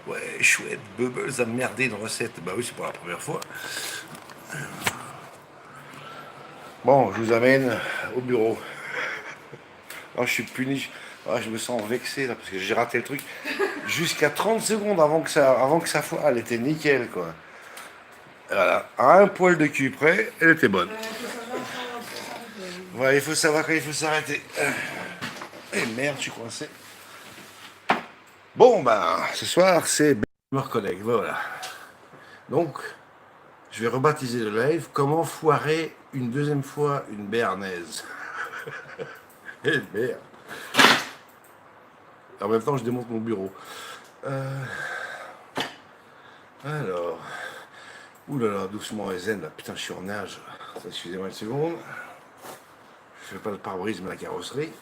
Ouais, chouette, Bubbles a merdé une recette. Bah oui, c'est pour la première fois. Bon, je vous amène au bureau. Oh, je suis puni. Oh, je me sens vexé là parce que j'ai raté le truc. Jusqu'à 30 secondes avant que ça foire, elle était nickel quoi. Voilà, à un poil de cul près, elle était bonne. Faut savoir quand s'arrêter, hein. Voilà, il faut savoir quand il faut s'arrêter. Et merde, je suis coincé. Bon, ben, ce soir, c'est me reconnecte, voilà. Donc, je vais rebaptiser le live. Comment foirer une deuxième fois une béarnaise? Eh merde. En même temps, je démonte mon bureau. Alors, oulala, doucement et zen, là. Putain, je suis en nage. Excusez-moi une seconde. Je fais pas le pare-brise, mais la carrosserie.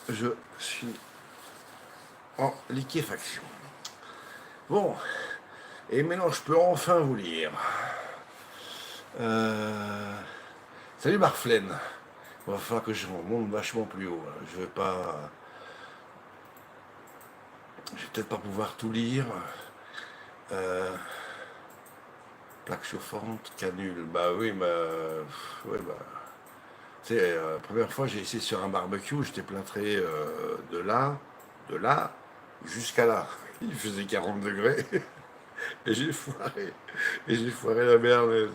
Je suis en liquéfaction. Bon, et maintenant je peux enfin vous lire. Salut Marflaine. Il va falloir que je monte vachement plus haut. Là. Je vais pas. Je vais peut-être pas pouvoir tout lire. Plaque chauffante, canule. Bah oui, bah. Ouais, bah. Tu sais, la première fois j'ai essayé sur un barbecue, j'étais plâtré de là, jusqu'à là. Il faisait 40 degrés. Et j'ai foiré. Et j'ai foiré la béarnaise.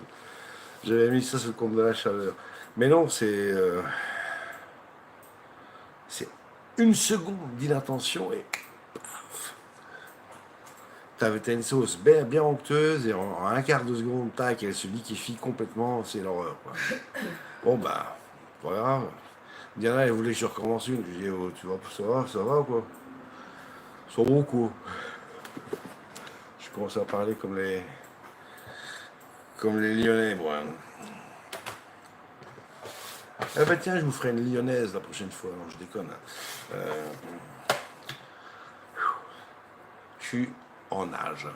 J'avais mis ça sous le compte de la chaleur. Mais non, c'est une seconde d'inattention et t'as une sauce bien, bien onctueuse et en un quart de seconde, tac, elle se liquéfie complètement, c'est l'horreur. Quoi. Bon bah, voilà. Diana, elle voulait que je recommence une. Je lui ai dit, oh, tu vois, ça va quoi. Ça va quoi. Je commence à parler comme les Lyonnais, moi. Ah bah tiens, je vous ferai une lyonnaise la prochaine fois. Non, je déconne. Je suis en nage.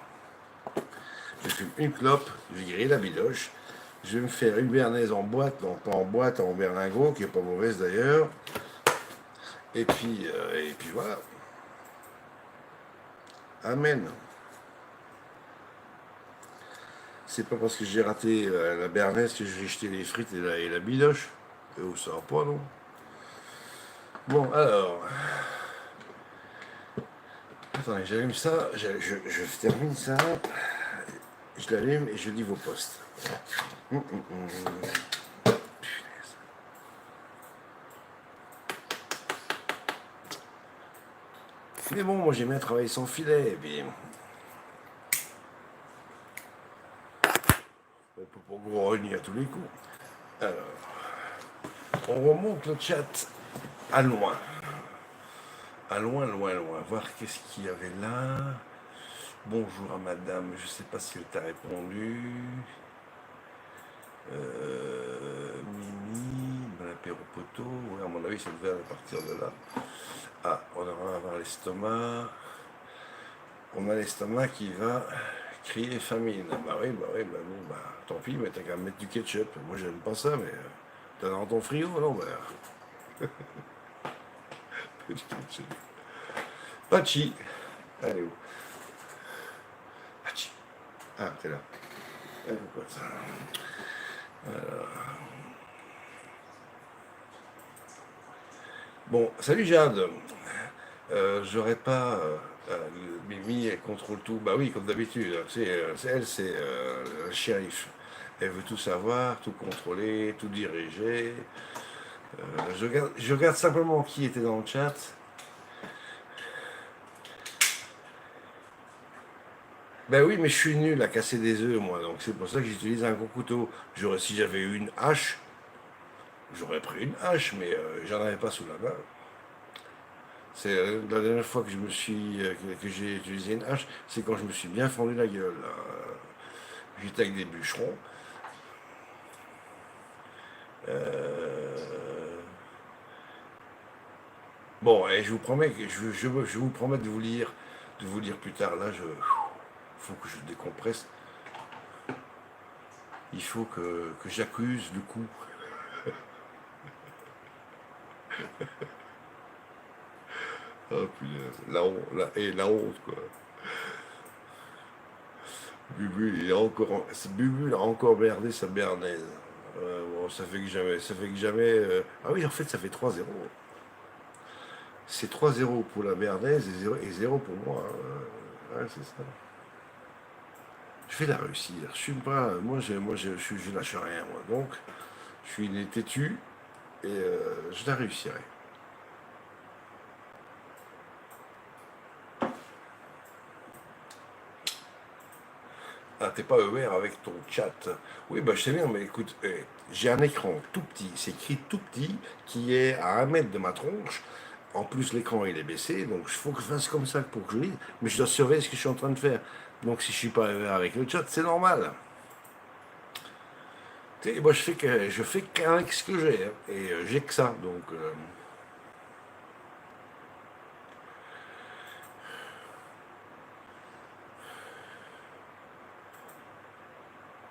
Je fume une clope, je grille la bidoche. Je vais me faire une béarnaise en boîte, donc pas en boîte, en berlingot, qui est pas mauvaise d'ailleurs. Et puis voilà. Amen. C'est pas parce que j'ai raté la béarnaise que j'ai jeté les frites et la bidoche. Oh, ça va pas, non? Bon, alors. Attendez, j'allume ça, je termine ça, je l'allume et je lis vos posts. Mais bon, moi j'aime bien travailler sans filet, et puis. Pour grogner à tous les coups. Alors, on remonte le chat à loin. À loin, loin, loin. Voir qu'est-ce qu'il y avait là. Bonjour à madame, je sais pas si elle t'a répondu. Mimi, bon apéro poteau. Ouais, à mon avis, ça devait partir de là. Ah, on va avoir l'estomac. On a l'estomac qui va crier famine. Bah oui, bah bon, bah tant pis, mais t'as qu'à mettre du ketchup. Moi, j'aime pas ça, mais t'as dans ton frigo, non, bah. Du ketchup. Pachi. Allez où? Pachi. Ah, t'es là. Pourquoi ça? Bon, salut Jade. J'aurais pas. Mimi, elle contrôle tout. Bah oui, comme d'habitude. C'est le shérif. Elle veut tout savoir, tout contrôler, tout diriger. Je regarde simplement qui était dans le chat. Ben oui, mais je suis nul à casser des œufs, moi, donc c'est pour ça que j'utilise un gros couteau. Si j'avais eu une hache, j'aurais pris une hache, mais j'en avais pas sous la main. C'est la dernière fois que que j'ai utilisé une hache, c'est quand je me suis bien fendu la gueule, là. J'étais avec des bûcherons. Euh, Bon, et je vous promets que je vous promets de vous lire plus tard. Là, faut que je décompresse. Il faut que j'accuse le coup. Oh punaise, la honte, quoi. Bubu, il a encore merdé sa bernaise. Bon, ça fait que jamais. Ah oui, en fait, ça fait 3-0. C'est 3-0 pour la bernaise et 0 pour moi, hein. Ouais, c'est ça. Je vais la réussir. Je suis pas. Je lâche rien, moi. Donc, je suis né têtu et je la réussirai. Ah, t'es pas ouvert avec ton chat. Oui, bah je sais bien, mais écoute, j'ai un écran tout petit, c'est écrit tout petit, qui est à 1 mètre de ma tronche. En plus, l'écran il est baissé, donc il faut que je fasse comme ça pour que je lise. Mais je dois surveiller ce que je suis en train de faire. Donc si je suis pas ouvert avec le chat, c'est normal. Tu sais, moi je fais qu'avec ce que j'ai, hein, et j'ai que ça. Donc,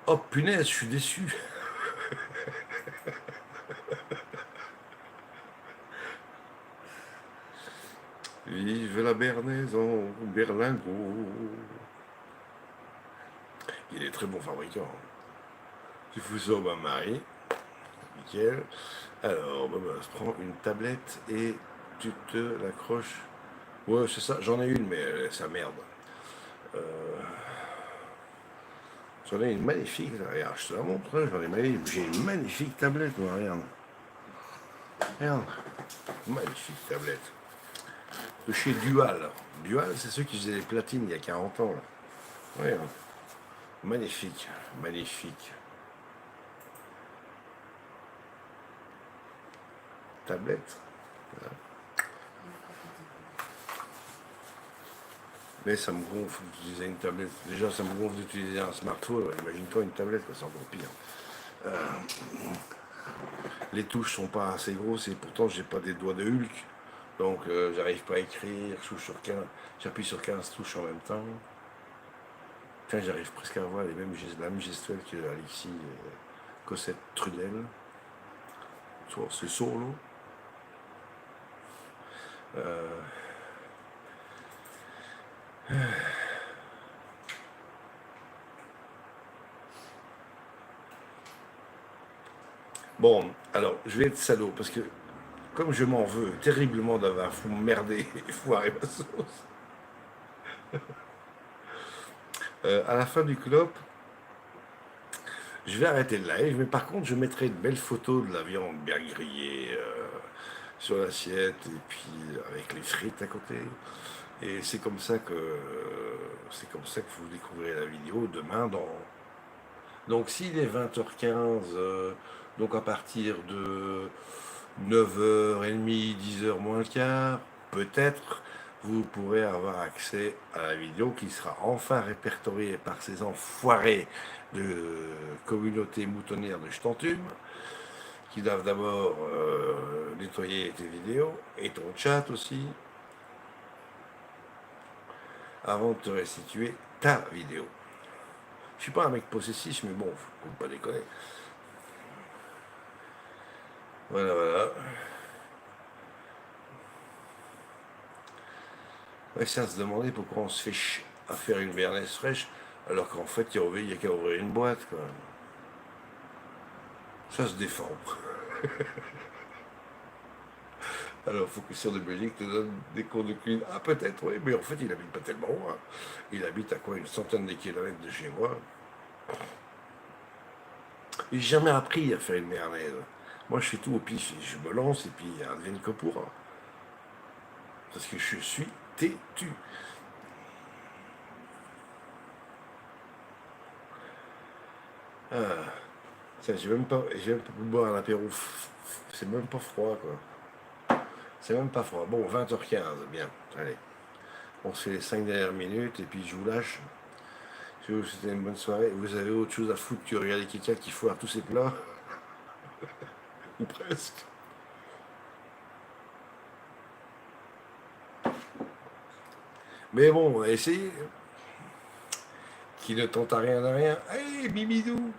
oh punaise, je suis déçu. Vive la bernaise en berlingot. Il est très bon fabricant. Tu fous ça au bain-marie, nickel. Alors, bah, je prends une tablette et tu te l'accroches. Ouais, c'est ça, j'en ai une, mais ça merde. Euh, J'en ai une magnifique, là, regarde, je te la montre, hein, j'ai une magnifique tablette, moi, regarde. Regarde, magnifique tablette. De chez Dual. Dual, c'est ceux qui faisaient les platines il y a 40 ans, là. Regarde. Magnifique, magnifique. Tablette. Mais ça me gonfle d'utiliser une tablette. Déjà, ça me gonfle d'utiliser un smartphone. Imagine-toi une tablette, c'est encore pire. Les touches sont pas assez grosses et pourtant, j'ai pas des doigts de Hulk. Donc, j'arrive pas à écrire. J'appuie sur 15 touches en même temps. Tiens, j'arrive presque à avoir la même gestuelle que Alexis Cossette Trudel. C'est solo. Bon, alors, je vais être salaud parce que comme je m'en veux terriblement d'avoir fou merdé et foiré ma sauce, à la fin du clope, je vais arrêter le live, mais par contre, je mettrai une belle photo de la viande bien grillée sur l'assiette et puis avec les frites à côté. Et c'est comme ça que vous découvrirez la vidéo demain dans. Donc s'il est 20h15, donc à partir de 9h30, 10h moins le quart, peut-être vous pourrez avoir accès à la vidéo qui sera enfin répertoriée par ces enfoirés de communauté moutonnière de Stantum, qui doivent d'abord nettoyer tes vidéos et ton chat aussi, avant de te restituer ta vidéo. Je suis pas un mec possessif, mais bon, faut pas déconner. Voilà, voilà. Ouais, ça se demander pourquoi on se fait à faire une béarnaise fraîche, alors qu'en fait, il n'y a qu'à ouvrir une boîte, quoi. Ça se défend. Alors, faut que sur de Belgique te donne des cours de cuisine. Ah, peut-être, oui, mais en fait, il habite pas tellement loin. Il habite à quoi, une centaine de kilomètres de chez moi. J'ai jamais appris à faire une béarnaise. Moi, je fais tout au pif. Je me lance et puis advienne que pourra. Parce que je suis têtu. Ah, tiens, j'ai même pas pu boire un apéro. C'est même pas froid, quoi. C'est même pas froid. Bon, 20h15, bien. Allez. On se fait les 5 dernières minutes et puis je vous lâche. Je vous souhaite une bonne soirée. Vous avez autre chose à foutre que regarder quelqu'un qui foire tous ses plats? Ou presque. Mais bon, essayez. Qui ne tente à rien à rien. Hey, Mimidou!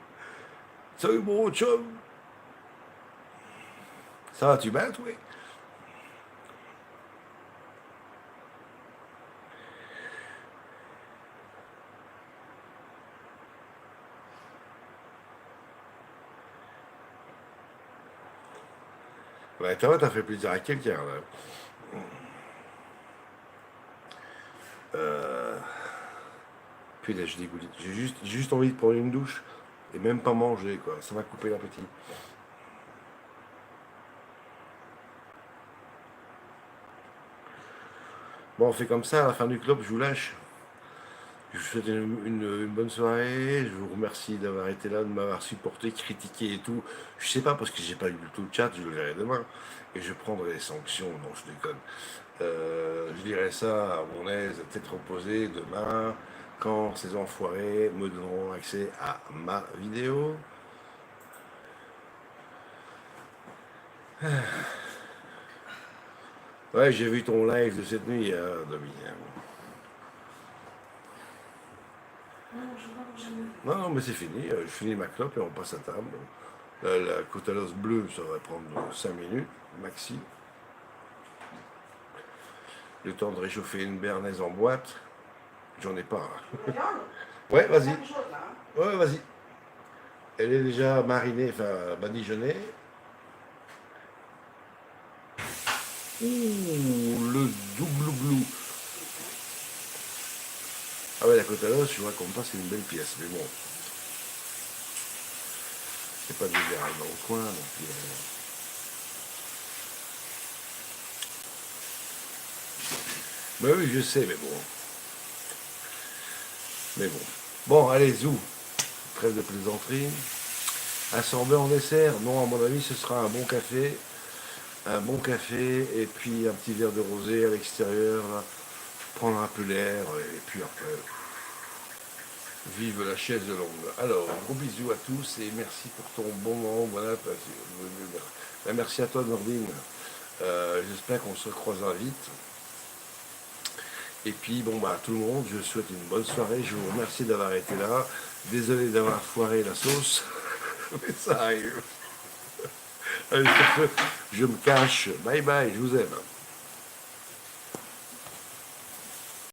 Salut mon chum! Ça va, tu battes, oui? Ouais, t'as fait plaisir à quelqu'un, là. Euh... Putain, je suis dégoûté. J'ai juste envie de prendre une douche et même pas manger, quoi. Ça m'a coupé l'appétit. Bon, on fait comme ça, à la fin du club, je vous lâche. Je vous souhaite une bonne soirée. Je vous remercie d'avoir été là, de m'avoir supporté, critiqué et tout. Je sais pas parce que j'ai pas eu du tout le chat, je le verrai demain. Et je prendrai les sanctions. Non, je déconne. Je dirai ça à mon aise, tête reposée, demain, quand ces enfoirés me donneront accès à ma vidéo. Ouais, j'ai vu ton live de cette nuit, Dominique. Non, non, mais c'est fini. Je finis ma clope et on passe à table. La côte à l'os bleue, ça va prendre 5 minutes, maxi. Le temps de réchauffer une béarnaise en boîte. J'en ai pas. Ouais, vas-y. Ouais, vas-y. Elle est déjà marinée, enfin badigeonnée. Ouh, le doublouglou. Ah ouais, la côte à l'os, je vois comme ça, c'est une belle pièce. Mais bon, c'est pas de béarnaise dans le coin. Donc, bah oui, je sais, mais bon. Mais bon. Bon, allez, zou. Trêve de plaisanterie. Un sorbet en dessert. Non, à mon avis, ce sera un bon café. Un bon café et puis un petit verre de rosé à l'extérieur. Là. Prendre un peu l'air. Et puis après, vive la chaise longue. Alors, gros bisous à tous et merci pour ton bon moment. Voilà. Merci à toi, Nordine. J'espère qu'on se croisera vite. Et puis, bon, bah, tout le monde, je souhaite une bonne soirée. Je vous remercie d'avoir été là. Désolé d'avoir foiré la sauce. Mais ça arrive. Allez, sur ce, je me cache. Bye bye, je vous aime.